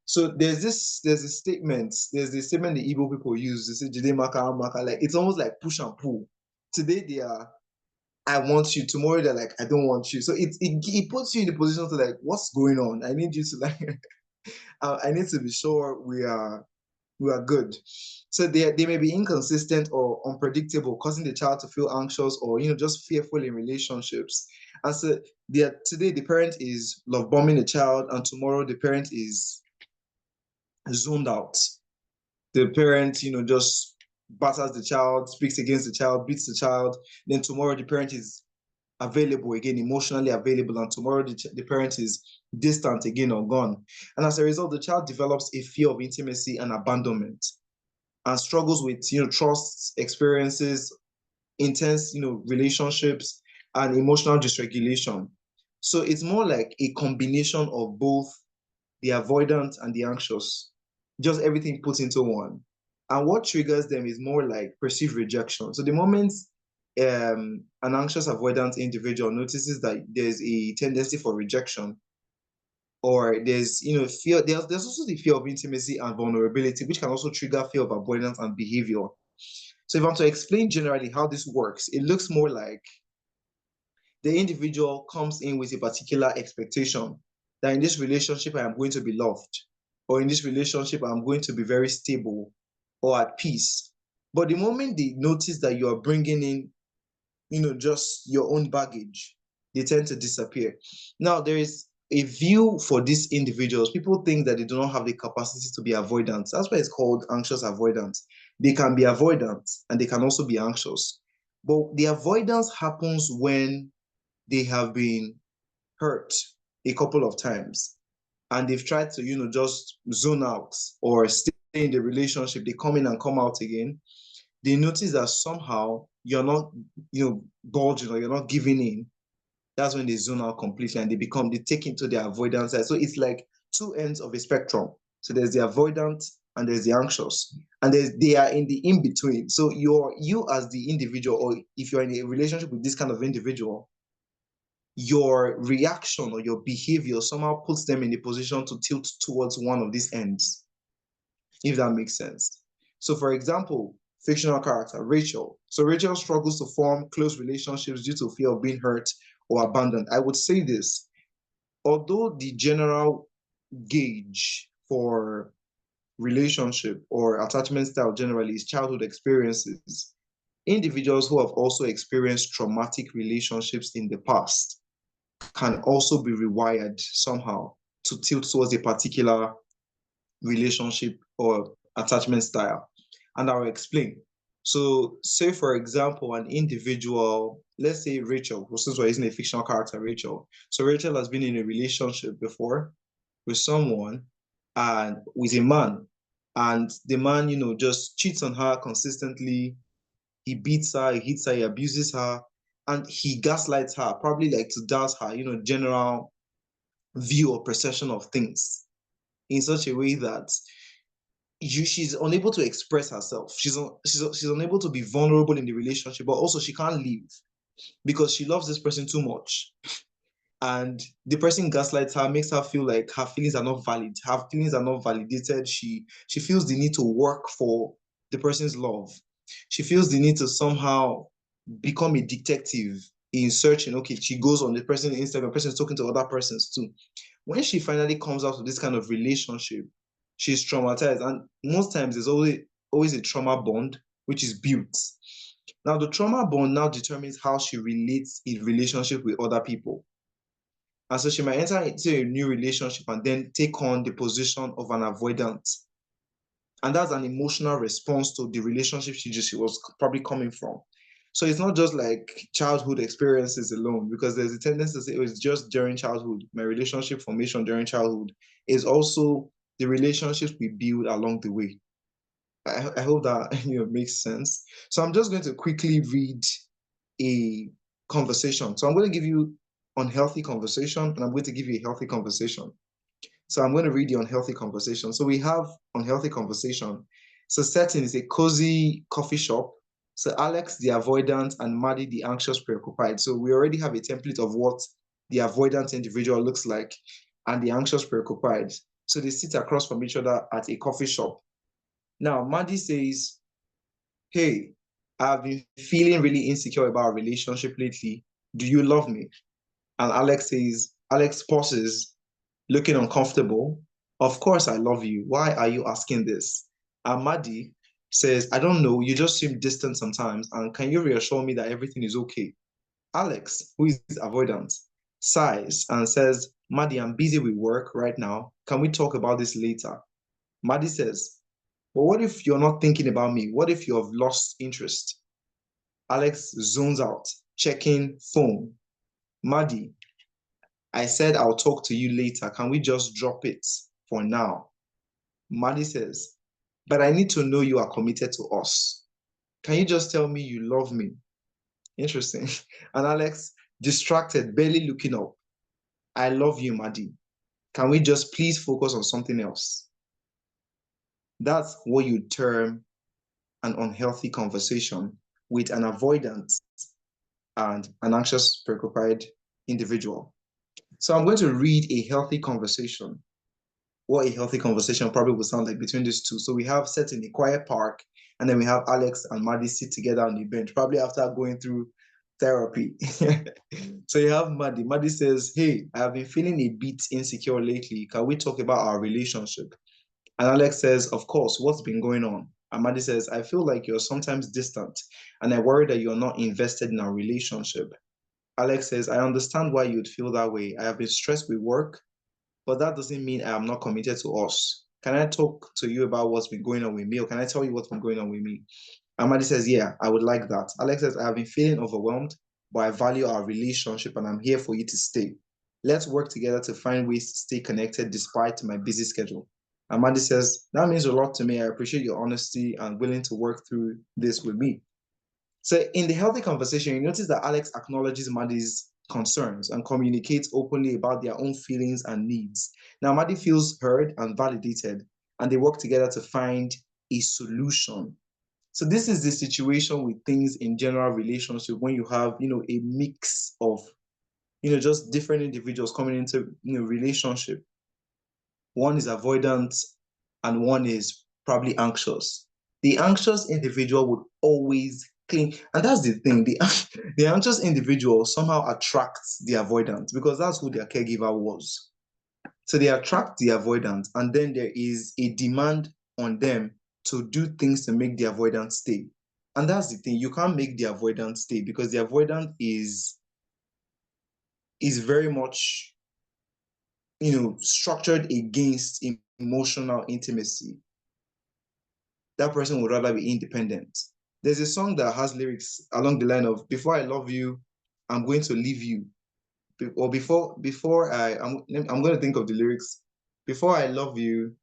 C: So there's a statement, the Igbo people use. They say Jide maka maka, like it's almost like push and pull. Today they are I want you, tomorrow they're like I don't want you. So it puts you in the position to like, what's going on? I need you to like I need to be sure we are good. So they may be inconsistent or unpredictable, causing the child to feel anxious or just fearful in relationships. And so today the parent is love bombing the child, and tomorrow the parent is zoned out. The parent, just batters the child, speaks against the child, beats the child. Then tomorrow the parent is available again, emotionally available, and tomorrow the parent is distant again or gone. And as a result, the child develops a fear of intimacy and abandonment and struggles with trust experiences, intense relationships, and emotional dysregulation. So it's more like a combination of both the avoidant and the anxious, just everything put into one. And what triggers them is more like perceived rejection. So the moment an anxious avoidant individual notices that there's a tendency for rejection, or there's fear, there's also the fear of intimacy and vulnerability, which can also trigger fear of avoidance and behavior. So if I'm to explain generally how this works, it looks more like the individual comes in with a particular expectation that in this relationship I am going to be loved, or in this relationship I'm going to be very stable or at peace. But the moment they notice that you are bringing in just your own baggage, they tend to disappear. Now, there is a view for these individuals. People think that they do not have the capacity to be avoidant. That's why it's called anxious avoidance. They can be avoidant and they can also be anxious. But the avoidance happens when they have been hurt a couple of times and they've tried to, just zone out or stay in the relationship. They come in and come out again. They notice that somehow you're not, bulging or you're not giving in. That's when they zone out completely and they take into the avoidance side. So it's like two ends of a spectrum. So there's the avoidant and there's the anxious, and they are in the in between. So you as the individual, or if you're in a relationship with this kind of individual, your reaction or your behavior somehow puts them in a position to tilt towards one of these ends, if that makes sense. So for example, fictional character, Rachel. So Rachel struggles to form close relationships due to fear of being hurt or abandoned. I would say this, although the general gauge for relationship or attachment style generally is childhood experiences, individuals who have also experienced traumatic relationships in the past can also be rewired somehow to tilt towards a particular relationship or attachment style. And I'll explain. So, say for example, an individual, let's say Rachel, since we're using a fictional character, Rachel. So Rachel has been in a relationship before with someone and with a man. And the man, just cheats on her consistently. He beats her, he hits her, he abuses her, and he gaslights her, probably like to douse her, general view or perception of things in such a way that she's unable to express herself. She's unable to be vulnerable in the relationship, but also she can't leave because she loves this person too much. And the person gaslights her, makes her feel like her feelings are not valid. Her feelings are not validated. She feels the need to work for the person's love. She feels the need to somehow become a detective in searching. Okay, she goes on the person's Instagram, the person is talking to other persons too. When she finally comes out of this kind of relationship, she's traumatized. And most times there's always a trauma bond, which is built. Now, the trauma bond now determines how she relates in relationship with other people. And so she might enter into a new relationship and then take on the position of an avoidant. And that's an emotional response to the relationship she was probably coming from. So it's not just like childhood experiences alone, because there's a tendency to say, oh, it's just during childhood. My relationship formation during childhood is also the relationships we build along the way. I hope that makes sense. So I'm just going to quickly read a conversation. So I'm going to give you unhealthy conversation, and I'm going to give you a healthy conversation. So I'm going to read the unhealthy conversation. So we have unhealthy conversation. So setting is a cozy coffee shop. So Alex, the avoidant, and Maddie, the anxious preoccupied. So we already have a template of what the avoidant individual looks like and the anxious preoccupied. So they sit across from each other at a coffee shop. Now, Maddie says, hey, I've been feeling really insecure about our relationship lately. Do you love me? And Alex pauses, looking uncomfortable. Of course I love you. Why are you asking this? And Maddie says, I don't know. You just seem distant sometimes. And can you reassure me that everything is okay? Alex, who is avoidant, sighs and says, Maddie, I'm busy with work right now. Can we talk about this later? Maddie says, but what if you're not thinking about me? What if you have lost interest? Alex zones out, checking phone. Maddie, I said I'll talk to you later. Can we just drop it for now? Maddie says, but I need to know you are committed to us. Can you just tell me you love me? Interesting. And Alex, distracted, barely looking up. I love you, Maddie. Can we just please focus on something else? That's what you term an unhealthy conversation with an avoidant and an anxious, preoccupied individual. So I'm going to read a healthy conversation. What a healthy conversation probably would sound like between these two. So we have set in a quiet park, and then we have Alex and Maddie sit together on the bench, probably after going through therapy. So you have Maddie. Maddie says, hey, I have been feeling a bit insecure lately. Can we talk about our relationship? And Alex says, of course, what's been going on? And Maddie says, I feel like you're sometimes distant, and I worry that you're not invested in our relationship. Alex says, I understand why you'd feel that way. I have been stressed with work, but that doesn't mean I am not committed to us. Can I talk to you about what's been going on with me, or can I tell you what's been going on with me? And Maddie says, yeah, I would like that. Alex says, I have been feeling overwhelmed, but I value our relationship and I'm here for you to stay. Let's work together to find ways to stay connected despite my busy schedule. And Maddie says, that means a lot to me. I appreciate your honesty and willing to work through this with me. So in the healthy conversation, you notice that Alex acknowledges Maddie's concerns and communicates openly about their own feelings and needs. Now, Maddie feels heard and validated, and they work together to find a solution. So this is the situation with things in general relationship when you have, a mix of, just different individuals coming into, relationship. One is avoidant and one is probably anxious. The anxious individual would always cling, and that's the thing. The anxious individual somehow attracts the avoidant because that's who their caregiver was. So they attract the avoidant, and then there is a demand on them to do things to make the avoidant stay. And that's the thing, you can't make the avoidant stay because the avoidant is very much, structured against emotional intimacy. That person would rather be independent. There's a song that has lyrics along the line of, before I love you, I'm going to leave you. Or before I'm going to think of the lyrics. Before I love you,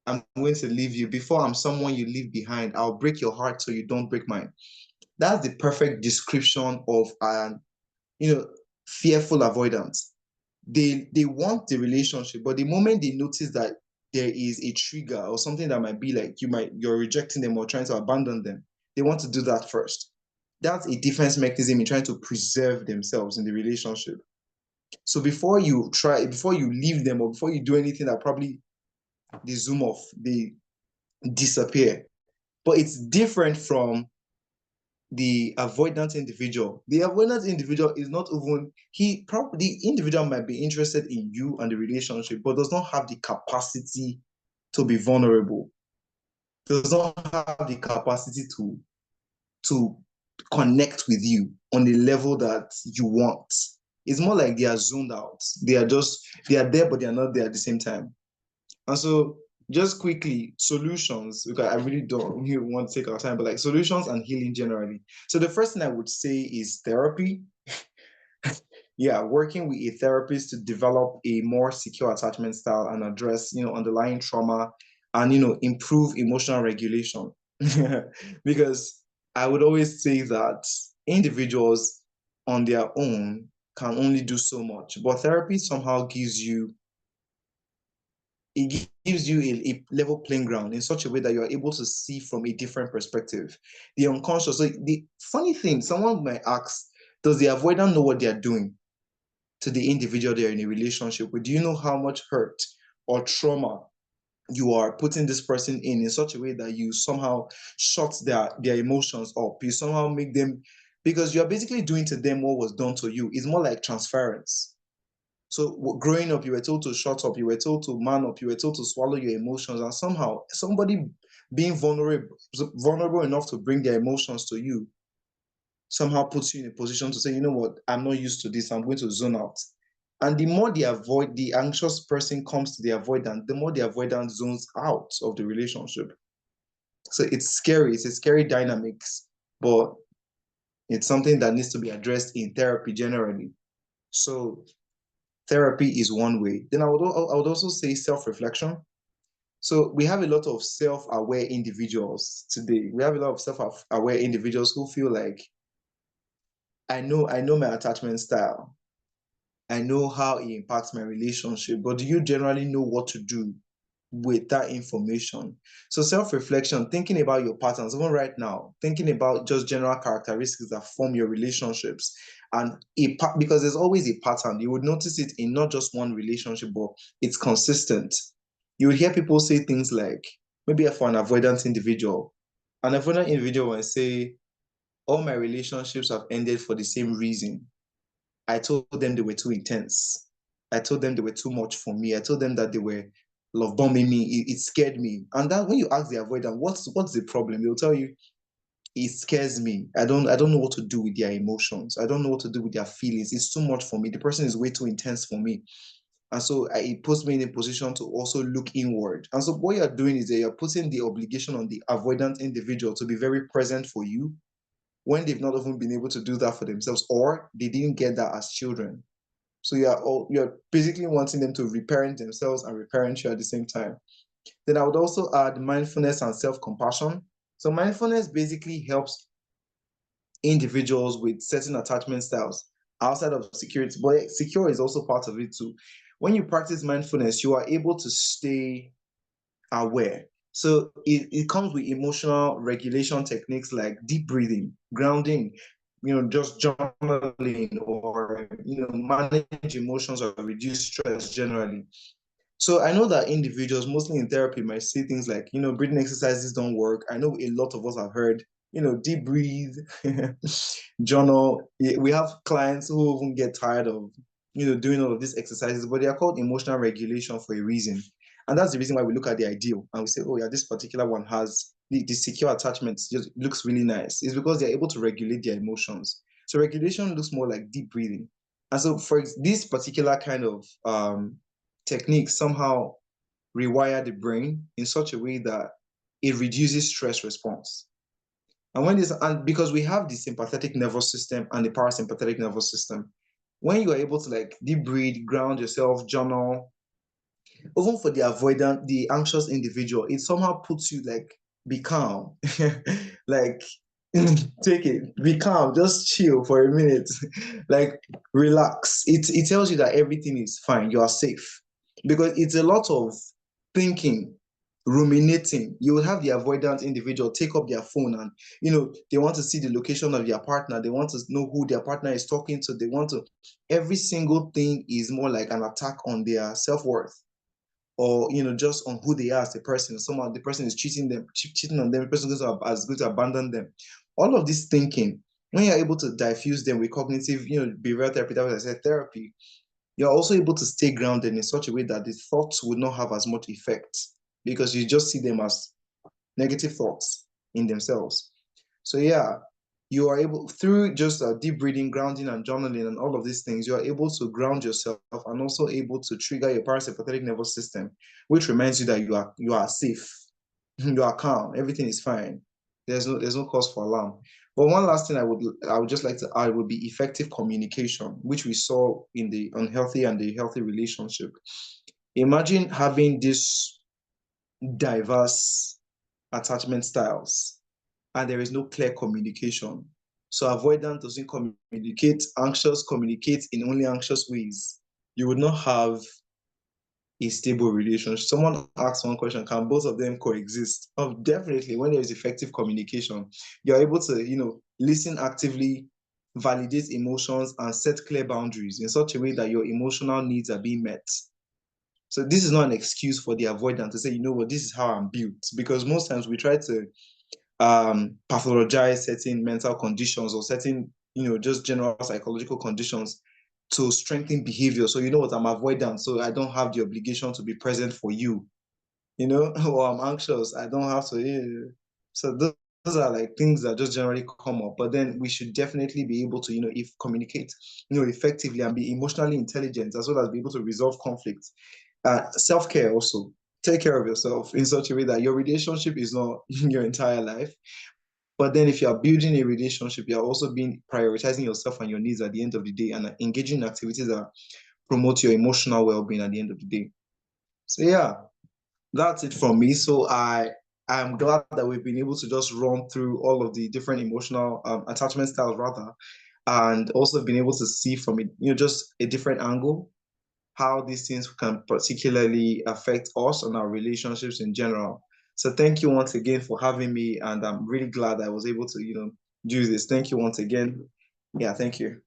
C: I'm going to leave you. Before I'm someone you leave behind, I'll break your heart so you don't break mine. That's the perfect description of fearful avoidance. They want the relationship, but the moment they notice that there is a trigger or something that might be like you're rejecting them or trying to abandon them, they want to do that first. That's a defense mechanism in trying to preserve themselves in the relationship. So before you leave them or before you do anything, that probably they zoom off, they disappear. But it's different from the avoidant individual. The avoidant individual is not even, the individual might be interested in you and the relationship, but does not have the capacity to be vulnerable, does not have the capacity to connect with you on the level that you want. It's more like they are zoned out. They are there, but they are not there at the same time. And so just quickly, solutions, because I really don't want to take our time, but like solutions and healing generally. So the first thing I would say is therapy. Yeah, working with a therapist to develop a more secure attachment style and address, underlying trauma and, improve emotional regulation. Because I would always say that individuals on their own can only do so much, but therapy somehow gives you a level playing ground in such a way that you're able to see from a different perspective. The unconscious. So the funny thing, someone might ask, does the avoidant know what they're doing to the individual they're in a relationship with? Do you know how much hurt or trauma you are putting this person in such a way that you somehow shut their emotions up? You somehow make them, because you're basically doing to them what was done to you. It's more like transference. So growing up, you were told to shut up, you were told to man up, you were told to swallow your emotions, and somehow somebody being vulnerable enough to bring their emotions to you somehow puts you in a position to say, you know what, I'm not used to this, I'm going to zone out. And the more the anxious person comes to the avoidant, the more the avoidant zones out of the relationship. So it's scary, it's a scary dynamics, but it's something that needs to be addressed in therapy generally. So therapy is one way. Then I would also say self-reflection. So we have a lot of self-aware individuals today. We have a lot of self-aware individuals who feel like, I know my attachment style. I know how it impacts my relationship, but do you generally know what to do with that information? So self-reflection, thinking about your patterns, even right now, thinking about just general characteristics that form your relationships. And because there's always a pattern, you would notice it in not just one relationship, but it's consistent. You would hear people say things like, maybe for an avoidant individual will say, all my relationships have ended for the same reason. I told them they were too intense. I told them they were too much for me. I told them that they were love bombing me. It scared me. And that when you ask the avoidant, what's the problem? They'll tell you, it scares me. I don't know what to do with their emotions. I don't know what to do with their feelings. It's too much for me. The person is way too intense for me. And so it puts me in a position to also look inward. And so what you're doing is that you're putting the obligation on the avoidant individual to be very present for you when they've not even been able to do that for themselves, or they didn't get that as children. So you're basically wanting them to reparent themselves and reparent you at the same time. Then I would also add mindfulness and self-compassion. So mindfulness basically helps individuals with certain attachment styles outside of security, but secure is also part of it too. When you practice mindfulness, you are able to stay aware. So it comes with emotional regulation techniques like deep breathing, grounding, just journaling, or manage emotions or reduce stress generally. So I know that individuals, mostly in therapy, might say things like, breathing exercises don't work. I know a lot of us have heard, deep breathe, journal. We have clients who even get tired of, doing all of these exercises, but they are called emotional regulation for a reason. And that's the reason why we look at the ideal and we say, oh yeah, this particular one has the secure attachments, just looks really nice. It's because they're able to regulate their emotions. So regulation looks more like deep breathing. And so for this particular kind of technique somehow rewire the brain in such a way that it reduces stress response. And because we have the sympathetic nervous system and the parasympathetic nervous system, when you are able to like deep breathe, ground yourself, journal, even for the avoidant, the anxious individual, it somehow puts you like, be calm, like take it, be calm, just chill for a minute, like relax. It tells you that everything is fine, you are safe, because it's a lot of thinking, ruminating. You will have the avoidant individual take up their phone and they want to see the location of their partner, they want to know who their partner is talking to, they want to, every single thing is more like an attack on their self-worth, or just on who they are as a person. Someone, the person is cheating on them, the person is going to abandon them. All of this thinking, when you're able to diffuse them with cognitive behavioral therapy, that was I said therapy, you're also able to stay grounded in such a way that the thoughts would not have as much effect, because you just see them as negative thoughts in themselves. So yeah, you are able, through just deep breathing, grounding, and journaling, and all of these things, you are able to ground yourself and also able to trigger your parasympathetic nervous system, which reminds you that you are safe, you are calm, everything is fine. There's no cause for alarm. But one last thing I would just like to add would be effective communication, which we saw in the unhealthy and the healthy relationship. Imagine having this diverse attachment styles, and there is no clear communication. So avoidant doesn't communicate, anxious communicates in only anxious ways. You would not have a stable relationship. Someone asked one question, can both of them coexist? Oh, definitely. When there is effective communication, you're able to, listen actively, validate emotions, and set clear boundaries in such a way that your emotional needs are being met. So this is not an excuse for the avoidant to say, you know what, this is how I'm built. Because most times we try to pathologize certain mental conditions or certain, just general psychological conditions to strengthen behavior. So you know what, I'm avoidant, so I don't have the obligation to be present for you, or I'm anxious, I don't have to. So those are like things that just generally come up. But then we should definitely be able to, if communicate, effectively and be emotionally intelligent, as well as be able to resolve conflicts. Self-care also. Take care of yourself in such a way that your relationship is not your entire life. But then if you are building a relationship, you are also prioritizing yourself and your needs at the end of the day, and engaging in activities that promote your emotional well-being at the end of the day. So yeah, that's it from me. So I'm glad that we've been able to just run through all of the different emotional attachment styles rather, and also been able to see from it, just a different angle, how these things can particularly affect us and our relationships in general. So thank you once again for having me, and I'm really glad I was able to, do this. Thank you once again. Yeah, thank you.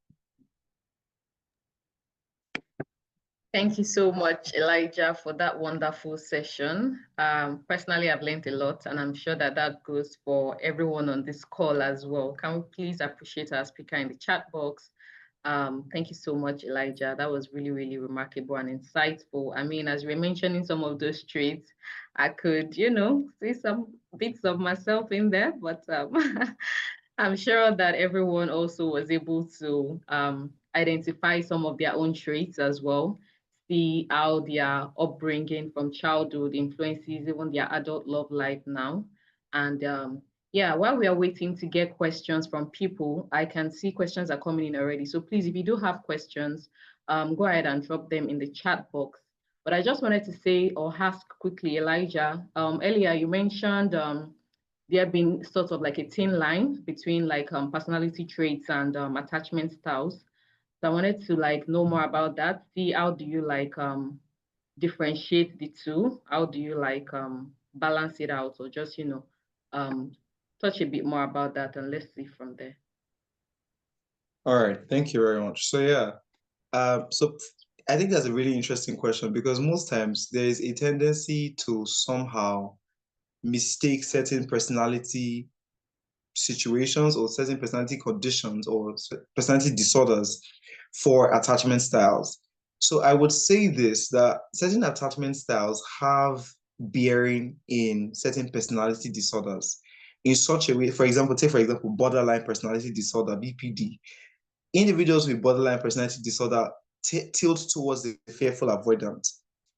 A: Thank you so much, Elijah, for that wonderful session. Personally, I've learned a lot, and I'm sure that that goes for everyone on this call as well. Can we please appreciate our speaker in the chat box? Thank you so much, Elijah. That was really, really remarkable and insightful. I mean, as we were mentioning some of those traits, I could, see some bits of myself in there, but I'm sure that everyone also was able to identify some of their own traits as well, see how their upbringing from childhood influences even their adult love life now. And yeah, while we are waiting to get questions from people, I can see questions are coming in already. So please, if you do have questions, go ahead and drop them in the chat box. But I just wanted to say or ask quickly, Elijah, earlier you mentioned there been sort of like a thin line between like personality traits and attachment styles. So I wanted to like know more about that. See how do you like differentiate the two? How do you like balance it out, or just um, touch a bit more about that, and let's see from there.
C: All right, thank you very much. So yeah, so I think that's a really interesting question, because most times there is a tendency to somehow mistake certain personality situations or certain personality conditions or personality disorders for attachment styles. So I would say this, that certain attachment styles have bearing in certain personality disorders in such a way. For example, take for example, borderline personality disorder, BPD. Individuals with borderline personality disorder tilt towards the fearful avoidant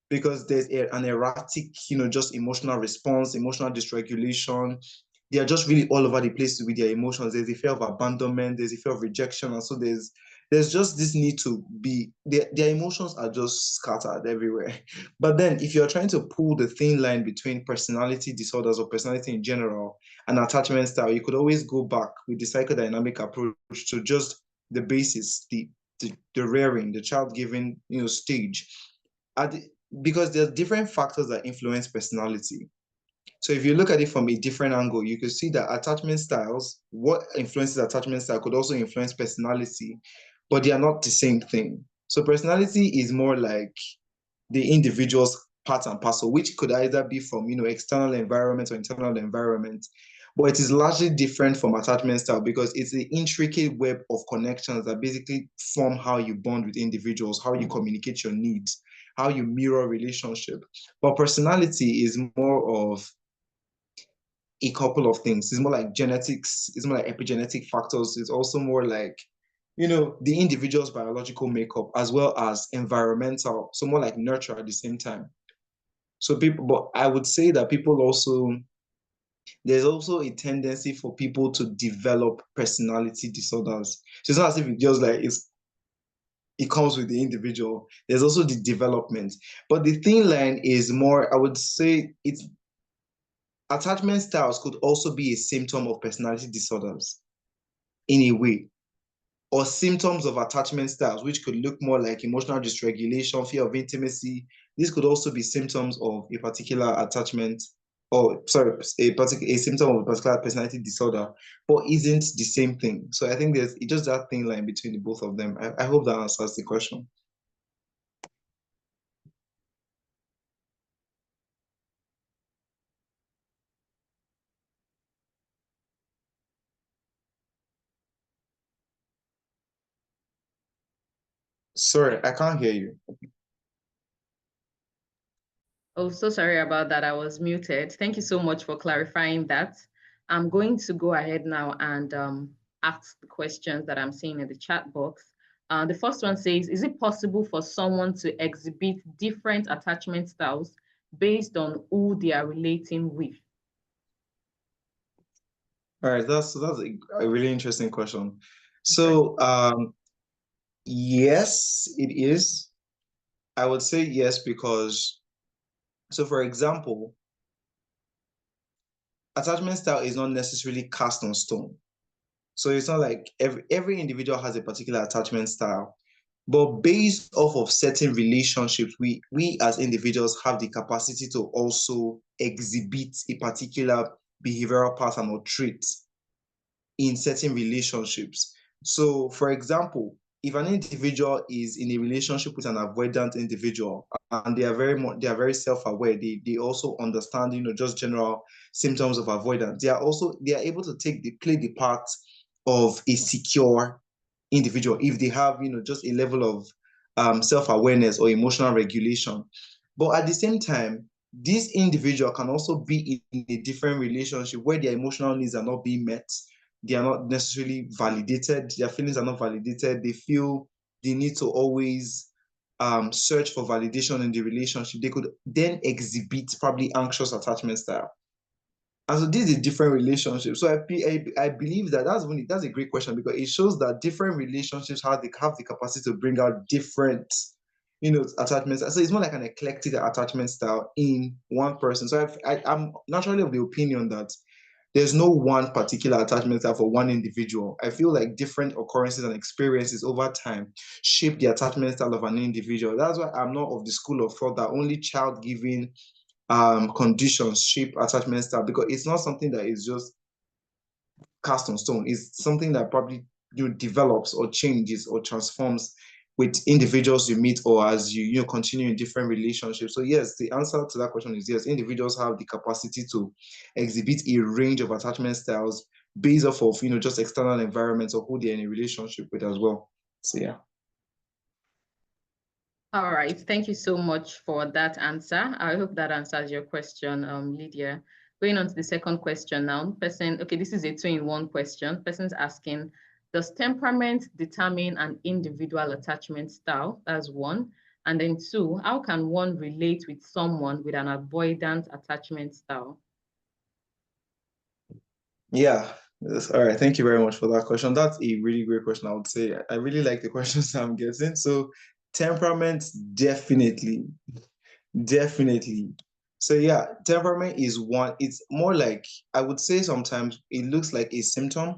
C: because there's an erratic, just emotional response, emotional dysregulation. They are just really all over the place with their emotions. There's a fear of abandonment, there's a fear of rejection, and so there's just this need to be, their emotions are just scattered everywhere. But then if you're trying to pull the thin line between personality disorders or personality in general and attachment style, you could always go back with the psychodynamic approach to just the basis, the rearing, the child giving, stage. Because there are different factors that influence personality. So if you look at it from a different angle, you can see that attachment styles, what influences attachment style could also influence personality, but they are not the same thing. So personality is more like the individual's part and parcel, which could either be from, external environment or internal environment. But it is largely different from attachment style because it's the intricate web of connections that basically form how you bond with individuals, how you communicate your needs, how you mirror relationship. But personality is more of a couple of things. It's more like genetics, it's more like epigenetic factors. It's also more like, the individual's biological makeup as well as environmental. So more like nurture at the same time. So but I would say that there's also a tendency for people to develop personality disorders. So it's not as if it just like it comes with the individual. There's also the development. But the thin line is more, I would say it's attachment styles could also be a symptom of personality disorders in a way, or symptoms of attachment styles, which could look more like emotional dysregulation, fear of intimacy. This could also be symptoms of a particular attachment, or sorry, a symptom of a particular personality disorder, but isn't the same thing. So I think there's just that thin line between the both of them. I hope that answers the question. Sorry, I can't hear you.
A: Oh, so sorry about that. I was muted. Thank you so much for clarifying that. I'm going to go ahead now and ask the questions that I'm seeing in the chat box. The first one says, is it possible for someone to exhibit different attachment styles based on who they are relating with?
C: All right, that's a really interesting question. So yes, it is. I would say yes because, so for example, attachment style is not necessarily cast on stone. So it's not like every individual has a particular attachment style, but based off of certain relationships, we as individuals have the capacity to also exhibit a particular behavioral pattern or trait in certain relationships. So, for example, if an individual is in a relationship with an avoidant individual and they are very self-aware, they also understand, just general symptoms of avoidance. They are able to play the part of a secure individual if they have, just a level of self-awareness or emotional regulation. But at the same time, this individual can also be in a different relationship where their emotional needs are not being met. They are not necessarily validated. Their feelings are not validated. They feel they need to always search for validation in the relationship. They could then exhibit probably anxious attachment style. And so this is a different relationship. So I believe that's a great question because it shows that different relationships have the capacity to bring out different, attachments. So it's more like an eclectic attachment style in one person. So I'm naturally of the opinion that there's no one particular attachment style for one individual. I feel like different occurrences and experiences over time shape the attachment style of an individual. That's why I'm not of the school of thought that only child giving conditions shape attachment style, because it's not something that is just cast on stone. It's something that probably develops or changes or transforms with individuals you meet or as you continue in different relationships. So yes, the answer to that question is yes. Individuals have the capacity to exhibit a range of attachment styles based off of just external environments or who they're in a relationship with as well. So yeah.
A: All right. Thank you so much for that answer. I hope that answers your question, Lydia. Going on to the second question now. Okay, this is a two-in-one question. Person's asking, does temperament determine an individual attachment style? That's one. And then two, how can one relate with someone with an avoidant attachment style?
C: Yeah. Yes. All right. Thank you very much for that question. That's a really great question, I would say. I really like the questions I'm getting. So temperament, definitely. Definitely. So yeah, temperament is one. It's more like, I would say sometimes it looks like a symptom,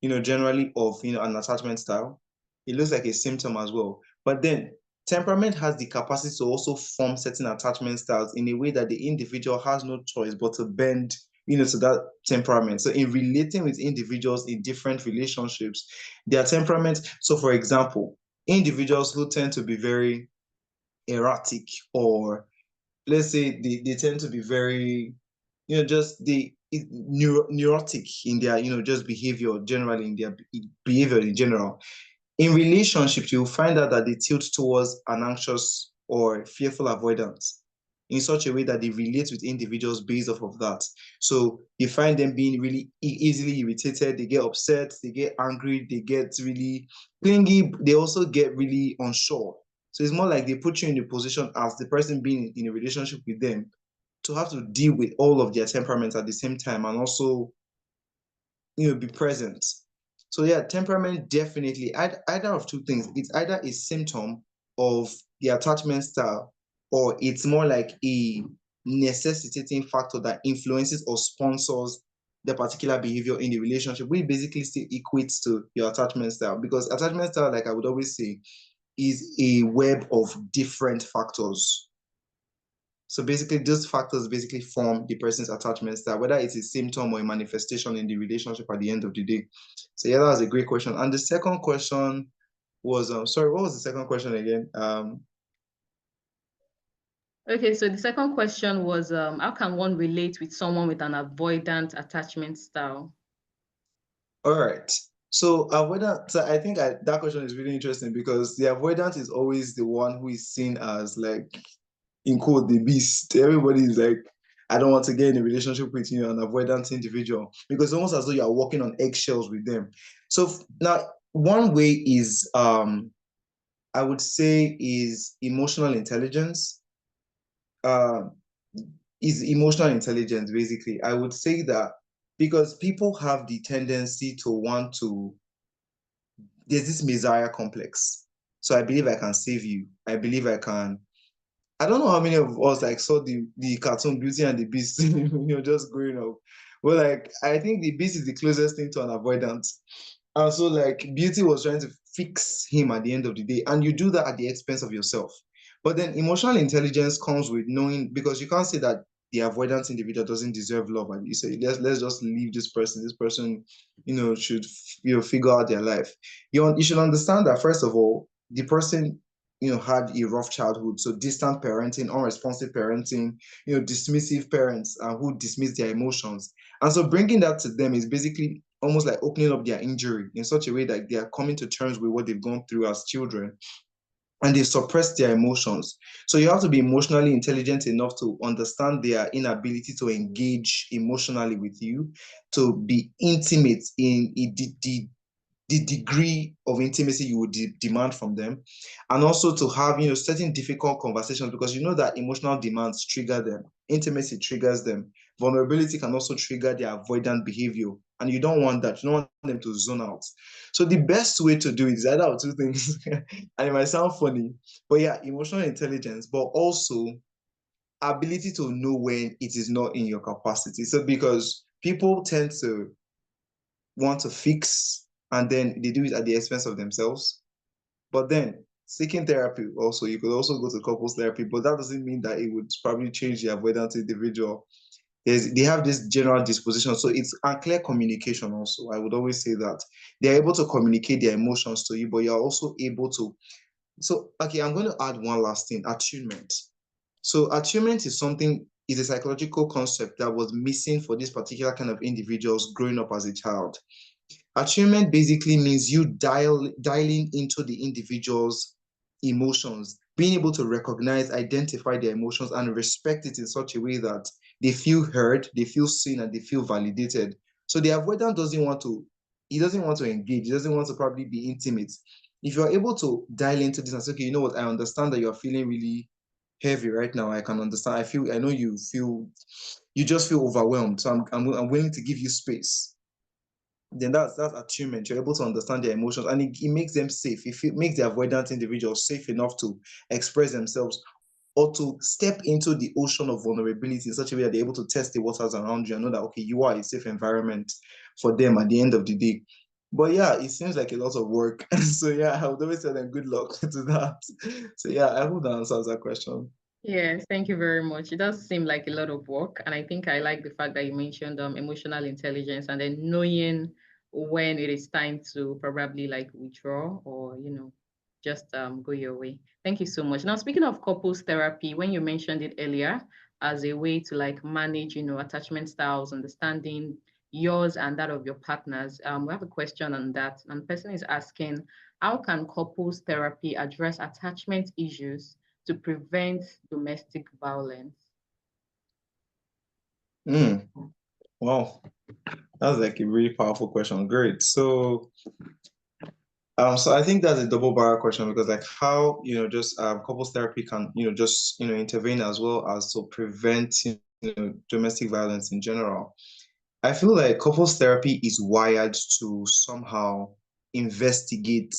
C: generally of, an attachment style. It looks like a symptom as well. But then temperament has the capacity to also form certain attachment styles in a way that the individual has no choice but to bend, to that temperament. So in relating with individuals in different relationships, their temperament. So for example, individuals who tend to be very erratic, or let's say they tend to be very, just neurotic in their, just behavior generally, in their behavior in general. In relationships, you'll find out that they tilt towards an anxious or fearful avoidance in such a way that they relate with individuals based off of that. So you find them being really easily irritated, they get upset, they get angry, they get really clingy, they also get really unsure. So it's more like they put you in a position as the person being in a relationship with them to have to deal with all of their temperaments at the same time, and also, be present. So yeah, temperament definitely either of two things. It's either a symptom of the attachment style, or it's more like a necessitating factor that influences or sponsors the particular behavior in the relationship, which basically still equates to your attachment style. Because attachment style, like I would always say, is a web of different factors. So basically, those factors basically form the person's attachment style, whether it's a symptom or a manifestation in the relationship at the end of the day. So yeah, that was a great question. And the second question was, sorry, what was the second question again?
A: Okay, so the second question was, how can one relate with someone with an avoidant attachment style?
C: All right. So avoidant, so I think that question is really interesting, because the avoidant is always the one who is seen as, like, in quote, the beast. Everybody is like, I don't want to get in a relationship with an avoidant individual, because it's almost as though you are walking on eggshells with them. So now, one way is, I would say, is emotional intelligence. Uh, is emotional intelligence, basically. I would say that because people have the tendency to want to, there's this messiah complex. So I believe I can save you. I believe I can. I don't know how many of us like saw the cartoon Beauty and the Beast, just growing up. But like, I think the Beast is the closest thing to an avoidant. And so like, Beauty was trying to fix him at the end of the day, and you do that at the expense of yourself. But then emotional intelligence comes with knowing, because you can't say that the avoidant individual doesn't deserve love, and you say, let's just leave this person. This person, should figure out their life. You should understand that, first of all, the person had a rough childhood. So distant parenting, unresponsive parenting, dismissive parents who dismiss their emotions. And so bringing that to them is basically almost like opening up their injury in such a way that they are coming to terms with what they've gone through as children, and they suppress their emotions. So you have to be emotionally intelligent enough to understand their inability to engage emotionally with you, to be intimate in the degree of intimacy you would demand from them, and also to have certain difficult conversations, because that emotional demands trigger them, intimacy triggers them, vulnerability can also trigger their avoidant behavior, and you don't want that. You don't want them to zone out. So the best way to do it is either of two things and it might sound funny, but yeah, emotional intelligence, but also ability to know when it is not in your capacity. So because people tend to want to fix, and then they do it at the expense of themselves. But then seeking therapy also, you could also go to couples therapy, but that doesn't mean that it would probably change the avoidant individual. They have this general disposition. So it's unclear communication also. I would always say that they're able to communicate their emotions to you, but you're also able to. So, okay, I'm going to add one last thing, attunement. So attunement is a psychological concept that was missing for this particular kind of individuals growing up as a child. Attunement basically means you dialing into the individual's emotions being able to recognize, identify their emotions, and respect it in such a way that they feel heard, they feel seen, and they feel validated. So the avoidant doesn't want to, he doesn't want to engage, he doesn't want to probably be intimate. If you're able to dial into this and say, okay, you know what, I understand that you're feeling really heavy right now. I can understand. I know you feel, you just feel overwhelmed. So I'm willing to give you space. Then that's attunement. You're able to understand their emotions, and it makes them safe. It makes the avoidant individual safe enough to express themselves or to step into the ocean of vulnerability in such a way that they're able to test the waters around you and know that, okay, you are a safe environment for them at the end of the day. But yeah, it seems like a lot of work. So yeah, I would always tell them good luck to that. So yeah, I hope that answers that question.
A: Yes, thank you very much. It does seem like a lot of work, and I think I like the fact that you mentioned emotional intelligence and then knowing when it is time to probably like withdraw or just go your way. Thank you so much. Now, speaking of couples therapy, when you mentioned it earlier as a way to like manage, attachment styles, understanding yours and that of your partners, we have a question on that, and the person is asking, how can couples therapy address attachment issues to prevent domestic violence?
C: Mm, wow, that's like a really powerful question. Great. So I think that's a double barrel question because like how, just couples therapy can, just, intervene as well as to prevent, domestic violence in general. I feel like couples therapy is wired to somehow investigate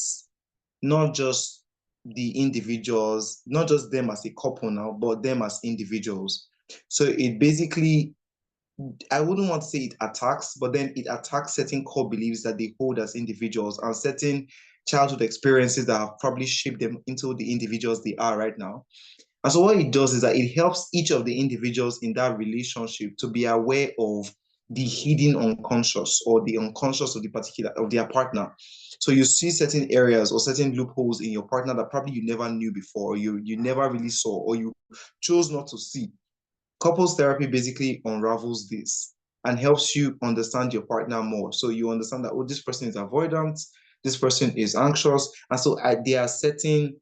C: not just the individuals, not just them as a couple now, but them as individuals. So it basically, I wouldn't want to say it attacks, but then it attacks certain core beliefs that they hold as individuals and certain childhood experiences that have probably shaped them into the individuals they are right now. And so what it does is that it helps each of the individuals in that relationship to be aware of the hidden unconscious or the unconscious of the particular of their partner. So you see certain areas or certain loopholes in your partner that probably you never knew before, or you never really saw, or you chose not to see. Couples therapy basically unravels this and helps you understand your partner more. So you understand that, oh, this person is avoidant, this person is anxious. And so there are certain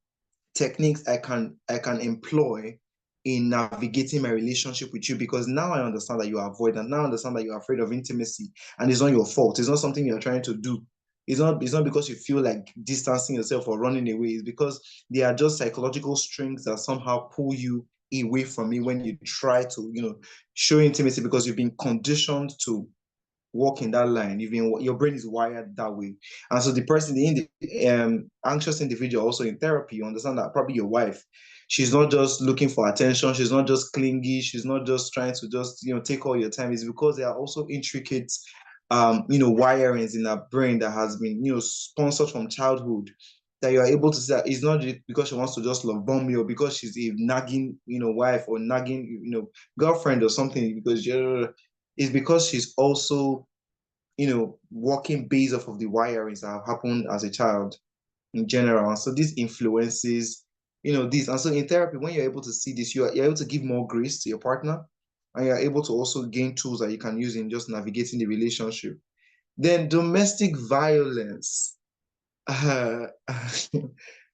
C: techniques I can employ in navigating my relationship with you because now I understand that you are avoidant. Now I understand that you're afraid of intimacy and it's not your fault. It's not something you're trying to do. It's not because you feel like distancing yourself or running away. It's because they are just psychological strings that somehow pull you away from me when you try to, show intimacy because you've been conditioned to walk in that line. Your brain is wired that way. And so the person, the anxious individual, also in therapy, you understand that probably your wife, she's not just looking for attention. She's not just clingy. She's not just trying to just take all your time. It's because there are also intricate, wirings in her brain that has been sponsored from childhood. That you are able to see that it's not just because she wants to just love bomb you or because she's a nagging, wife or nagging, girlfriend or something. Because it's because she's also working based off of the wirings that have happened as a child in general. And so this influences, this. And so in therapy, when you're able to see this, you're able to give more grace to your partner and you're able to also gain tools that you can use in just navigating the relationship. Then domestic violence. Uh,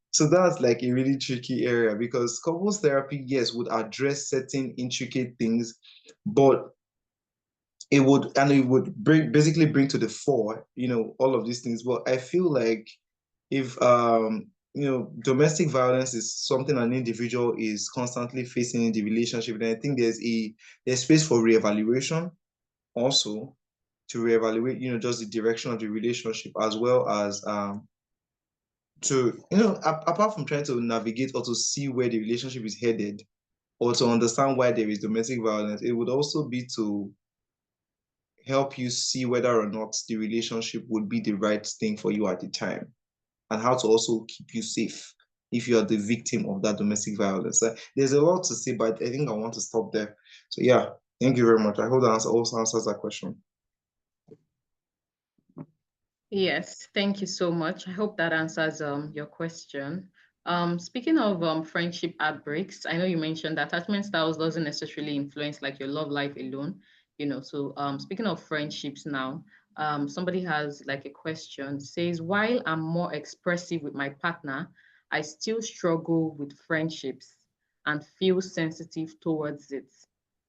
C: so that's like a really tricky area because couples therapy, yes, would address certain intricate things, but it would basically bring to the fore, all of these things. But I feel like if domestic violence is something an individual is constantly facing in the relationship, then I think there's space for reevaluation also to reevaluate, just the direction of the relationship as well as to apart from trying to navigate or to see where the relationship is headed or to understand why there is domestic violence, it would also be to help you see whether or not the relationship would be the right thing for you at the time and how to also keep you safe if you are the victim of that domestic violence. There's a lot to say, but I think I want to stop there. So yeah, thank you very much. I hope that also answers that question.
A: Yes, thank you so much. I hope that answers your question. Speaking of friendship outbreaks, I know you mentioned that attachment styles doesn't necessarily influence like your love life alone, So speaking of friendships now, somebody has like a question, says, while I'm more expressive with my partner,
D: I still struggle with friendships and feel sensitive towards it.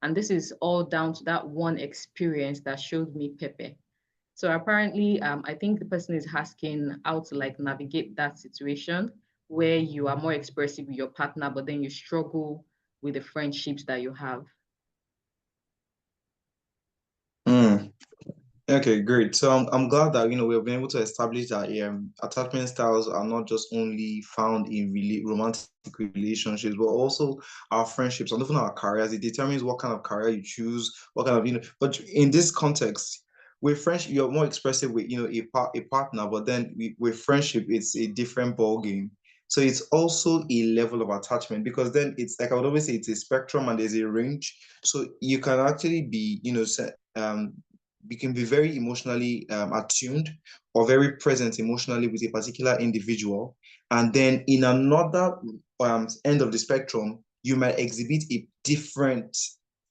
D: And this is all down to that one experience that showed me Pepe. So apparently, I think the person is asking how to like navigate that situation where you are more expressive with your partner, but then you struggle with the friendships that you have.
C: Mm. Okay, great. So I'm glad that we've been able to establish that attachment styles are not just only found in really romantic relationships, but also our friendships and even our careers. It determines what kind of career you choose, what kind of. But in this context, with friendship, you're more expressive with a partner, but then with friendship, it's a different ball game. So it's also a level of attachment because then it's like I would always say it's a spectrum and there's a range. So you can actually be, we can be very emotionally attuned or very present emotionally with a particular individual. And then in another end of the spectrum, you might exhibit a different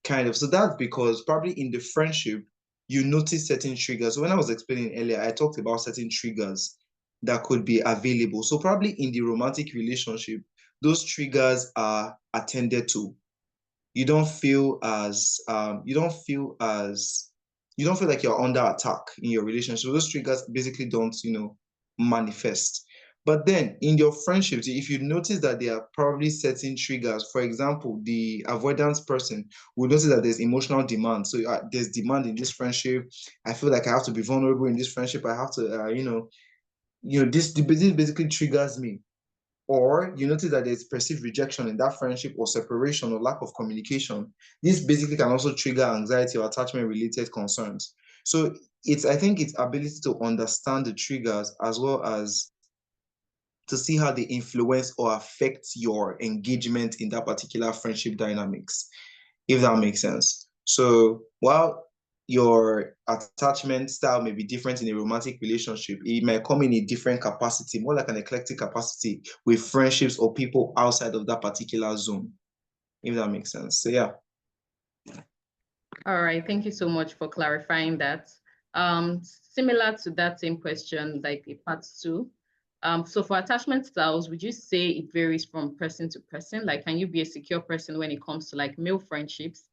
C: kind of. So that's because probably in the friendship, you notice certain triggers. So when I was explaining earlier, I talked about certain triggers that could be available. So probably in the romantic relationship, those triggers are attended to. You don't feel as you don't feel like you're under attack in your relationship. So those triggers basically don't manifest. But then in your friendships, if you notice that there are probably certain triggers, for example, the avoidance person will notice that there's emotional demand. So there's demand in this friendship. I feel like I have to be vulnerable in this friendship. I have to this basically triggers me. Or you notice that there's perceived rejection in that friendship or separation or lack of communication. This basically can also trigger anxiety or attachment related concerns. So I think it's ability to understand the triggers as well as to see how they influence or affect your engagement in that particular friendship dynamics, if that makes sense. So while your attachment style may be different in a romantic relationship, it might come in a different capacity, more like an eclectic capacity with friendships or people outside of that particular zone, if that makes sense. So yeah.
D: All right, thank you so much for clarifying that. Similar to that same question, like a part two. So for attachment styles, would you say it varies from person to person? Like, can you be a secure person when it comes to like male friendships,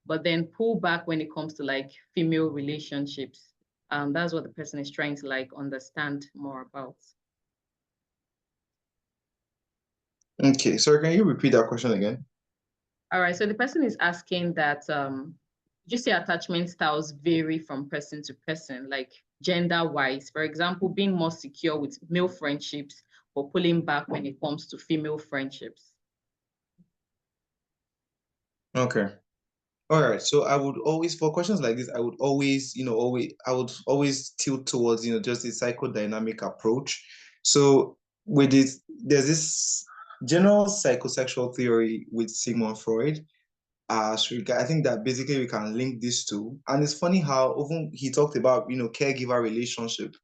D: but then pull back when it comes to like female relationships? That's what the person is trying to like understand more about.
C: Okay, so can you repeat that question again?
D: All right, so the person is asking that you say attachment styles vary from person to person, like gender-wise. For example, being more secure with male friendships or pulling back when it comes to female friendships.
C: Okay. All right. So I would always, for questions like this, I would always, I would always tilt towards, just a psychodynamic approach. So with this, there's this general psychosexual theory with Sigmund Freud. I think that basically we can link these two. And it's funny how often he talked about, caregiver relationship.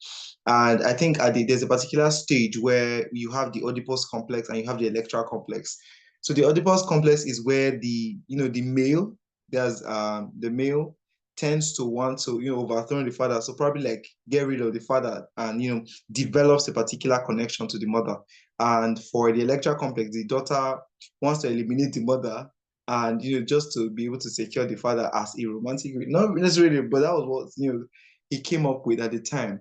C: And I think there's a particular stage where you have the Oedipus complex and you have the Electra complex. So the Oedipus complex is where the male, the male tends to want to, overthrow the father. So probably like get rid of the father and, develops a particular connection to the mother. And for the Electra complex, the daughter wants to eliminate the mother and just to be able to secure the father as a romantic, not necessarily, but that was what he came up with at the time.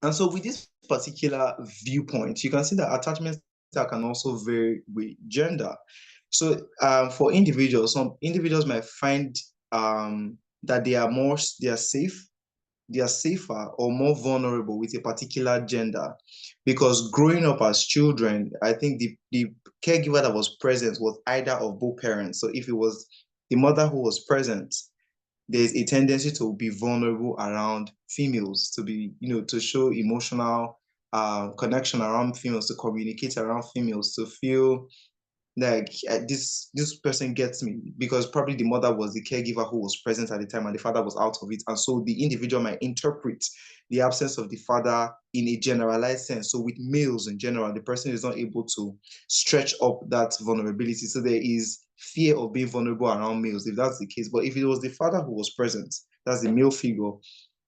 C: And so with this particular viewpoint, you can see that attachment style can also vary with gender. So for individuals, some individuals might find that they are safe, they are safer or more vulnerable with a particular gender. Because growing up as children, I think the caregiver that was present was either of both parents. So if it was the mother who was present, there's a tendency to be vulnerable around females, to be, to show emotional connection around females, to communicate around females, to feel like this person gets me, because probably the mother was the caregiver who was present at the time and the father was out of it. And so the individual might interpret the absence of the father in a generalized sense. So with males in general, the person is not able to stretch up that vulnerability. So there is fear of being vulnerable around males, if that's the case. But if it was the father who was present, that's the male figure,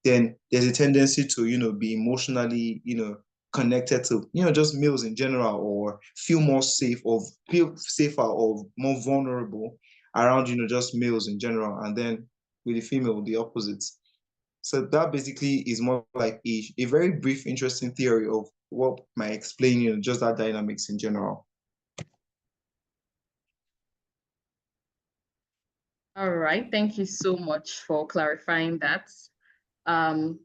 C: then there's a tendency to, be emotionally, connected to, just males in general, or feel more safe, or feel safer or more vulnerable around, just males in general. And then with the female, the opposite. So that basically is more like a very brief, interesting theory of what might explain, just that dynamics in general.
D: All right, thank you so much for clarifying that.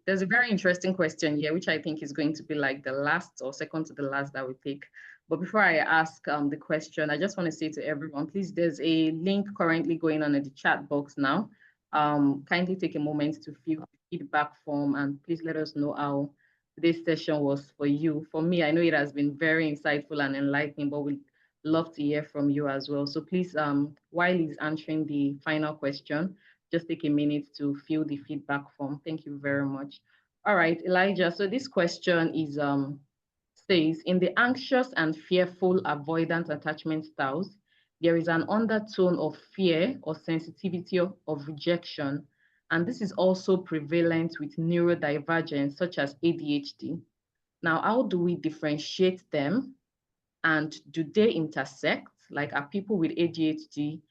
D: There's a very interesting question here, which I think is going to be like the last or second to the last that we take. But before I ask the question, I just want to say to everyone, please, there's a link currently going on in the chat box now. Kindly take a moment to fill the feedback form, and please let us know how this session was for you. For me, I know it has been very insightful and enlightening, but we'd love to hear from you as well. So please, while he's answering the final question, just take a minute to fill the feedback form. Thank you very much. All right, Elijah. So this question is says, in the anxious and fearful avoidant attachment styles, there is an undertone of fear or sensitivity of rejection. And this is also prevalent with neurodivergence, such as ADHD. Now, how do we differentiate them? And do they intersect? Like, are people with ADHD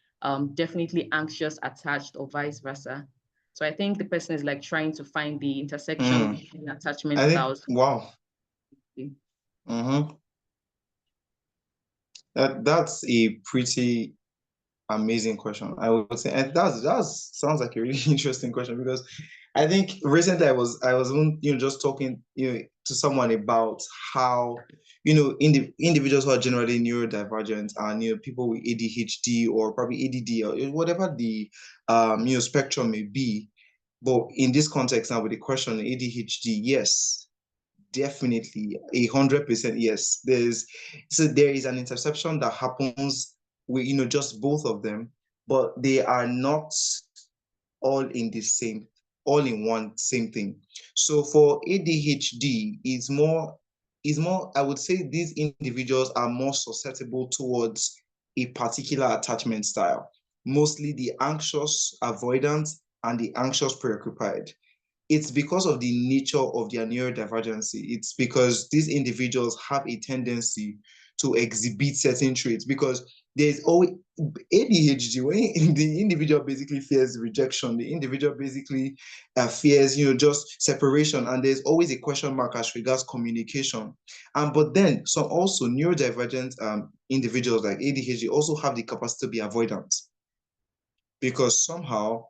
D: definitely anxious, attached, or vice versa? So I think the person is like trying to find the intersection between attachment styles.
C: Wow. That's a pretty amazing question, I would say. And that sounds like a really interesting question, because I think recently I was just talking to someone about how individuals who are generally neurodivergent and people with ADHD or probably ADD or whatever the spectrum may be. But in this context now with the question ADHD, yes, definitely 100% yes. There is an interception that happens with just both of them, but they are not all in one same thing. So for ADHD, is more, I would say these individuals are more susceptible towards a particular attachment style, mostly the anxious avoidant and the anxious preoccupied. It's because of the nature of their neurodivergency. It's because these individuals have a tendency to exhibit certain traits, because there's always ADHD, when the individual basically fears rejection, the individual basically fears, just separation, and there's always a question mark as regards communication. But then some also neurodivergent individuals like ADHD also have the capacity to be avoidant, because somehow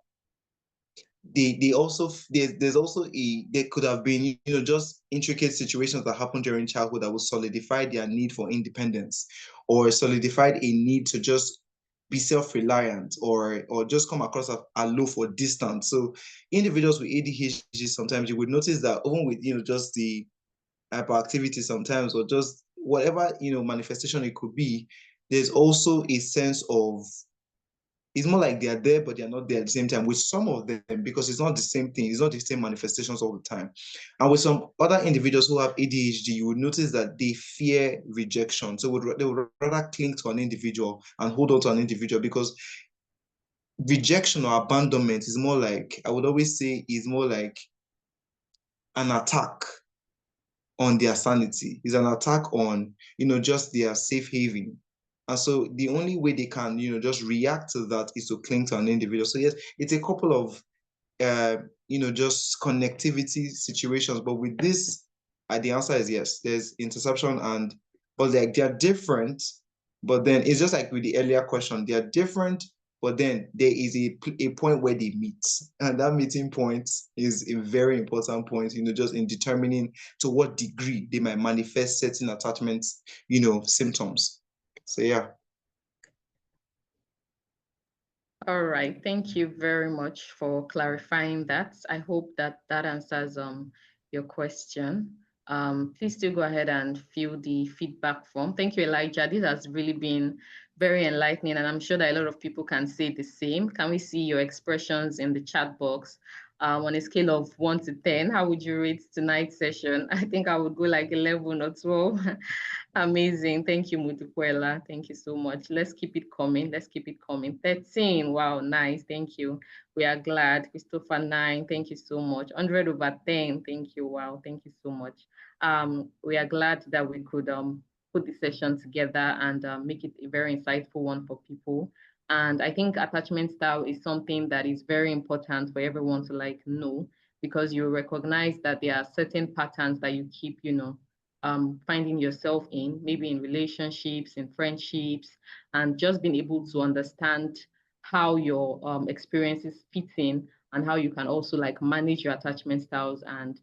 C: they also there's also there could have been just intricate situations that happened during childhood that would solidify their need for independence, or solidified a need to just be self-reliant, or just come across as aloof or distant. So individuals with ADHD, sometimes you would notice that even with just the hyperactivity sometimes, or just whatever manifestation it could be, there's also a sense of, it's more like they are there, but they are not there at the same time with some of them, because it's not the same thing. It's not the same manifestations all the time. And with some other individuals who have ADHD, you would notice that they fear rejection. So they would rather cling to an individual and hold on to an individual, because rejection or abandonment is more like, I would always say, is more like an attack on their sanity. Is an attack on, just their safe haven. And so the only way they can, just react to that is to cling to an individual. So yes, it's a couple of, just connectivity situations. But with this, the answer is yes. There's interception, but they're different. But then it's just like with the earlier question, they are different, but then there is a point where they meet. And that meeting point is a very important point, just in determining to what degree they might manifest certain attachments, symptoms. So yeah.
D: All right, thank you very much for clarifying that. I hope that answers your question. Please still go ahead and fill the feedback form. Thank you, Elijah. This has really been very enlightening, and I'm sure that a lot of people can say the same. Can we see your expressions in the chat box? On a scale of 1 to 10, how would you rate tonight's session? I think I would go like 11 or 12. Amazing. Thank you, Mutupuela. Thank you so much. Let's keep it coming. Let's keep it coming. 13. Wow, nice. Thank you. We are glad. Christopher 9. Thank you so much. 100 over 10. Thank you. Wow. Thank you so much. We are glad that we could put the session together and make it a very insightful one for people. And I think attachment style is something that is very important for everyone to like know, because you recognize that there are certain patterns that you keep, finding yourself in, maybe in relationships, in friendships, and just being able to understand how your experiences fit in, and how you can also like manage your attachment styles and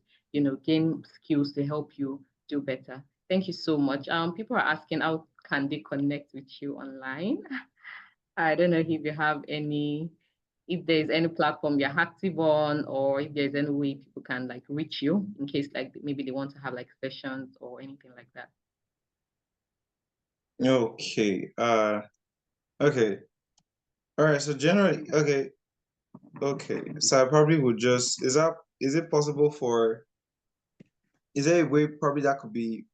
D: gain skills to help you do better. Thank you so much. People are asking how can they connect with you online. I don't know if you have any, if there's any platform you're active on, or if there's any way people can like reach you in case like maybe they want to have like sessions or anything like that.
C: Okay. Okay. All right. So generally, okay. Okay. So I probably would just, is it possible for, is there a way probably that could be,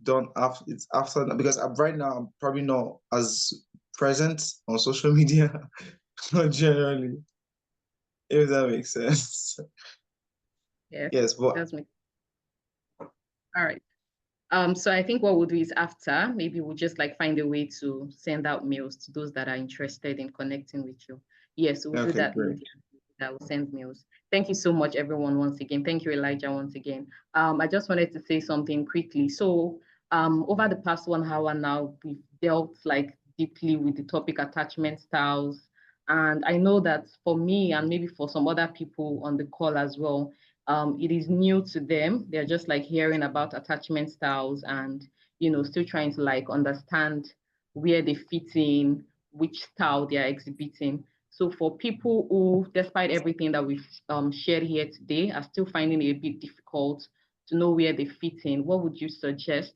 C: done after, it's after, because right now I'm probably not as present on social media, not generally, if that makes sense.
D: Yes,
C: Yes, but
D: that's me. All right. So I think what we'll do is after, maybe we'll just like find a way to send out mails to those that are interested in connecting with you. Yes, we'll do
C: okay,
D: that
C: great.
D: immediately. That will send mails. Thank you so much, everyone, once again. Thank you, Elijah, once again. I just wanted to say something quickly. So over the past 1 hour now, we've dealt like deeply with the topic attachment styles. And I know that for me and maybe for some other people on the call as well, it is new to them. They're just like hearing about attachment styles and, still trying to like understand where they fit in, which style they are exhibiting. So for people who, despite everything that we've shared here today, are still finding it a bit difficult to know where they fit in, what would you suggest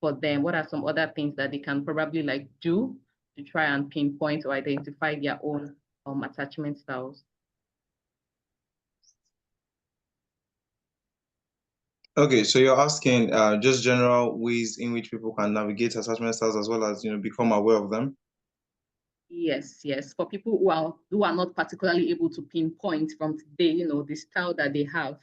D: for them? What are some other things that they can probably like do to try and pinpoint or identify their own attachment styles?
C: Okay, so you're asking just general ways in which people can navigate attachment styles as well as become aware of them.
D: Yes, yes. For people who are not particularly able to pinpoint from today, the style that they have.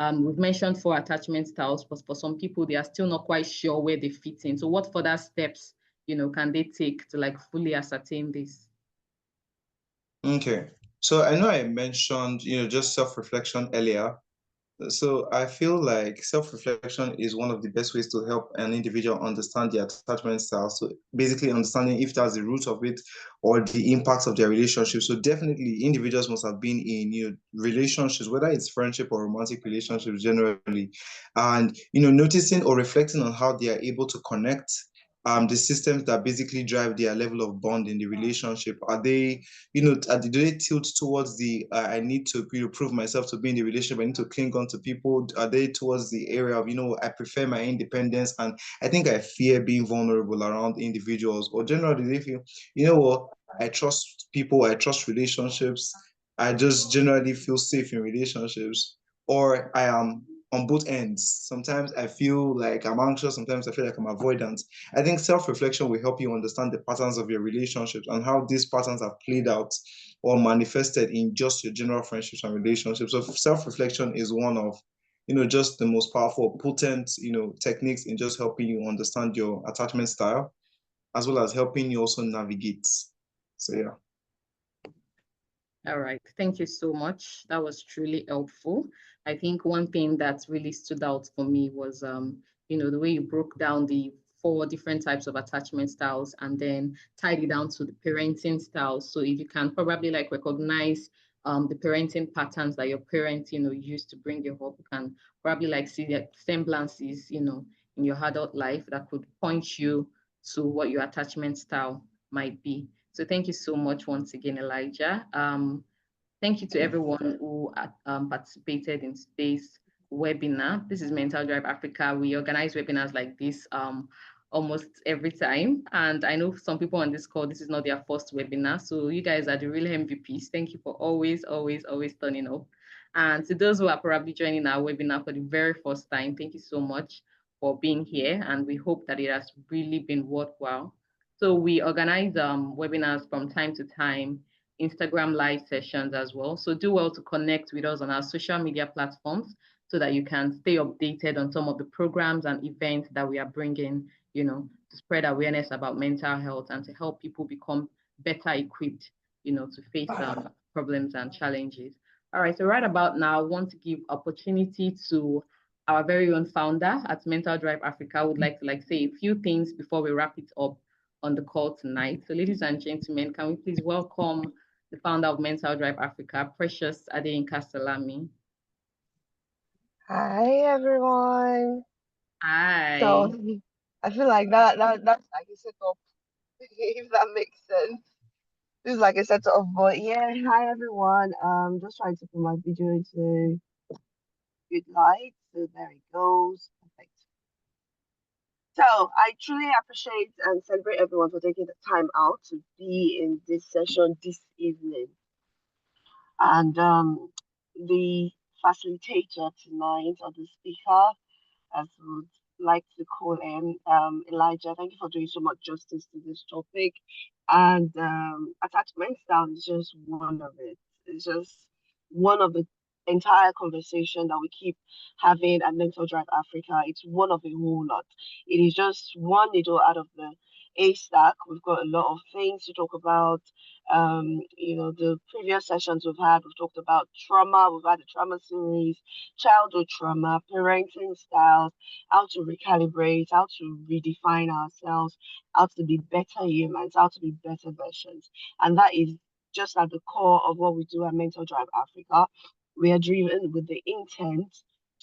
D: We've mentioned 4 attachment styles, but for some people, they are still not quite sure where they fit in. So what further steps, can they take to like fully ascertain this?
C: Okay, so I know I mentioned just self-reflection earlier. So I feel like self-reflection is one of the best ways to help an individual understand their attachment style. So basically understanding if that's the root of it or the impacts of their relationship. So definitely individuals must have been in relationships, whether it's friendship or romantic relationships generally, and noticing or reflecting on how they are able to connect the systems that basically drive their level of bond in the relationship. Are they do they tilt towards the I need to prove myself to be in the relationship, I need to cling on to people? Are they towards the area of I prefer my independence and I think I fear being vulnerable around individuals? Or generally they feel, what, I trust people, I trust relationships, I just generally feel safe in relationships? Or I am on both ends. Sometimes I feel like I'm anxious, sometimes I feel like I'm avoidant. I think self-reflection will help you understand the patterns of your relationships and how these patterns have played out or manifested in just your general friendships and relationships. So self-reflection is one of, just the most powerful, potent, techniques in just helping you understand your attachment style, as well as helping you also navigate. So yeah.
D: All right. Thank you so much. That was truly helpful. I think one thing that really stood out for me was, the way you broke down the 4 different types of attachment styles and then tied it down to the parenting styles. So if you can probably like recognize the parenting patterns that your parents, used to bring you up, you can probably like see the semblances, in your adult life that could point you to what your attachment style might be. So thank you so much once again, Elijah. Thank you to everyone who participated in today's webinar. This is Mental Drive Africa. We organize webinars like this almost every time. And I know some people on this call, this is not their first webinar. So you guys are the real MVPs. Thank you for always, always, always turning up. And to those who are probably joining our webinar for the very first time, thank you so much for being here, and we hope that it has really been worthwhile. So we organize webinars from time to time, Instagram live sessions as well. So do well to connect with us on our social media platforms so that you can stay updated on some of the programs and events that we are bringing, to spread awareness about mental health and to help people become better equipped, to face problems and challenges. All right, so right about now, I want to give opportunity to our very own founder at Mental Drive Africa. I would like to say a few things before we wrap it up on the call tonight. So ladies and gentlemen, can we please welcome the founder of Mental Drive Africa, Precious Adeyinka Salami.
E: Hi everyone.
D: Hi.
E: So I feel like that's like a setup, if that makes sense. This is like a setup, but yeah, hi everyone. Just trying to put my video into good light. So there it goes. Perfect. So I truly appreciate and celebrate everyone for taking the time out to be in this session this evening. And the facilitator tonight, or the speaker, as we would like to call him, Elijah. Thank you for doing so much justice to this topic. And attachment style is just one of it. It's just one of the entire conversation that we keep having at Mental Drive Africa. It's one of a whole lot. It is just one needle out of the haystack. We've got a lot of things to talk about. The previous sessions we've talked about trauma. We've had a trauma series, childhood trauma, parenting styles, how to recalibrate, how to redefine ourselves, how to be better humans, how to be better versions. And that is just at the core of what we do at Mental Drive Africa. We are driven with the intent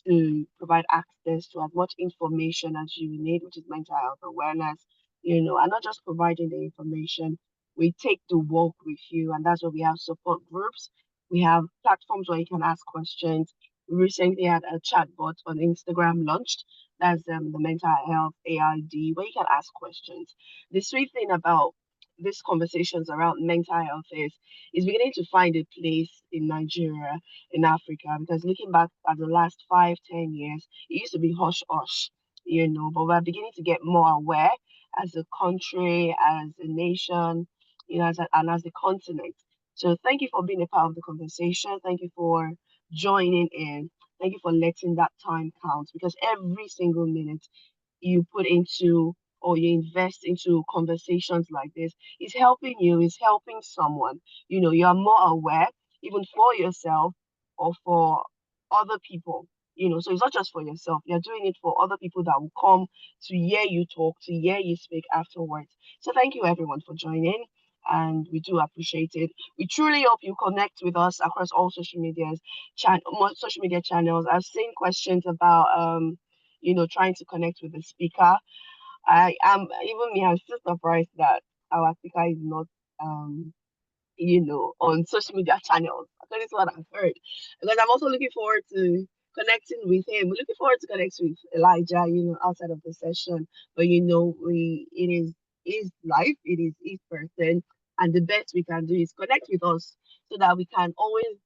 E: to provide access to as much information as you need, which is mental health awareness, and not just providing the information. We take the work with you, and that's where we have support groups. We have platforms where you can ask questions. We recently had a chatbot on Instagram launched. That's the mental health AID, where you can ask questions. The sweet thing about these conversations around mental health is beginning to find a place in Nigeria, in Africa, because looking back at the last 5-10 years, it used to be hush hush, but we're beginning to get more aware as a country, as a nation, and as the continent. So thank you for being a part of the conversation. Thank you for joining in. Thank you for letting that time count, because every single minute you put into or you invest into conversations like this is helping you, is helping someone. You are more aware, even for yourself or for other people. So it's not just for yourself. You're doing it for other people that will come to hear you talk, to hear you speak afterwards. So thank you everyone for joining, and we do appreciate it. We truly hope you connect with us across all social media channels. I've seen questions about trying to connect with the speaker. I'm still surprised that our speaker is not on social media channels. That is what I've heard. Because I'm also looking forward to connecting with him. We're looking forward to connecting with Elijah, outside of the session. But it is his life, it is his person, and the best we can do is connect with us so that we can always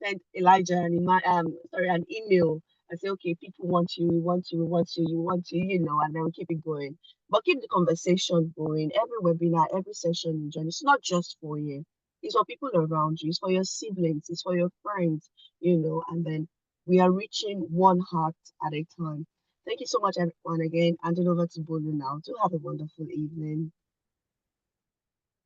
E: send Elijah an email and say, okay, people want you, we want you, we want you, you want you, and then we keep it going. But keep the conversation going. Every webinar, every session you join, it's not just for you. It's for people around you. It's for your siblings. It's for your friends, and then we are reaching one heart at a time. Thank you so much, everyone, again. Hand it over to Bolu now. Do have a wonderful evening.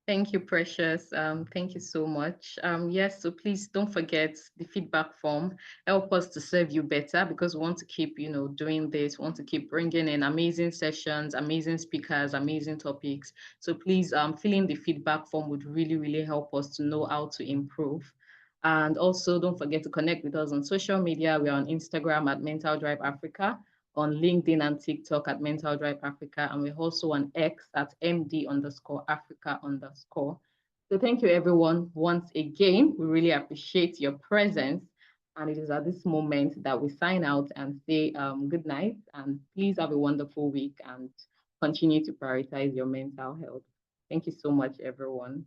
D: Thank you, Precious. Thank you so much. Yes, so please don't forget the feedback form. Help us to serve you better, because we want to keep, doing this. We want to keep bringing in amazing sessions, amazing speakers, amazing topics. So please, filling the feedback form would really, really help us to know how to improve. And also don't forget to connect with us on social media. We're on Instagram at Mental Drive Africa, on LinkedIn and TikTok at Mental Drive Africa, and we're also on X at MD_Africa_. So thank you everyone once again. We really appreciate your presence. And it is at this moment that we sign out and say good night, and please have a wonderful week and continue to prioritize your mental health. Thank you so much, everyone.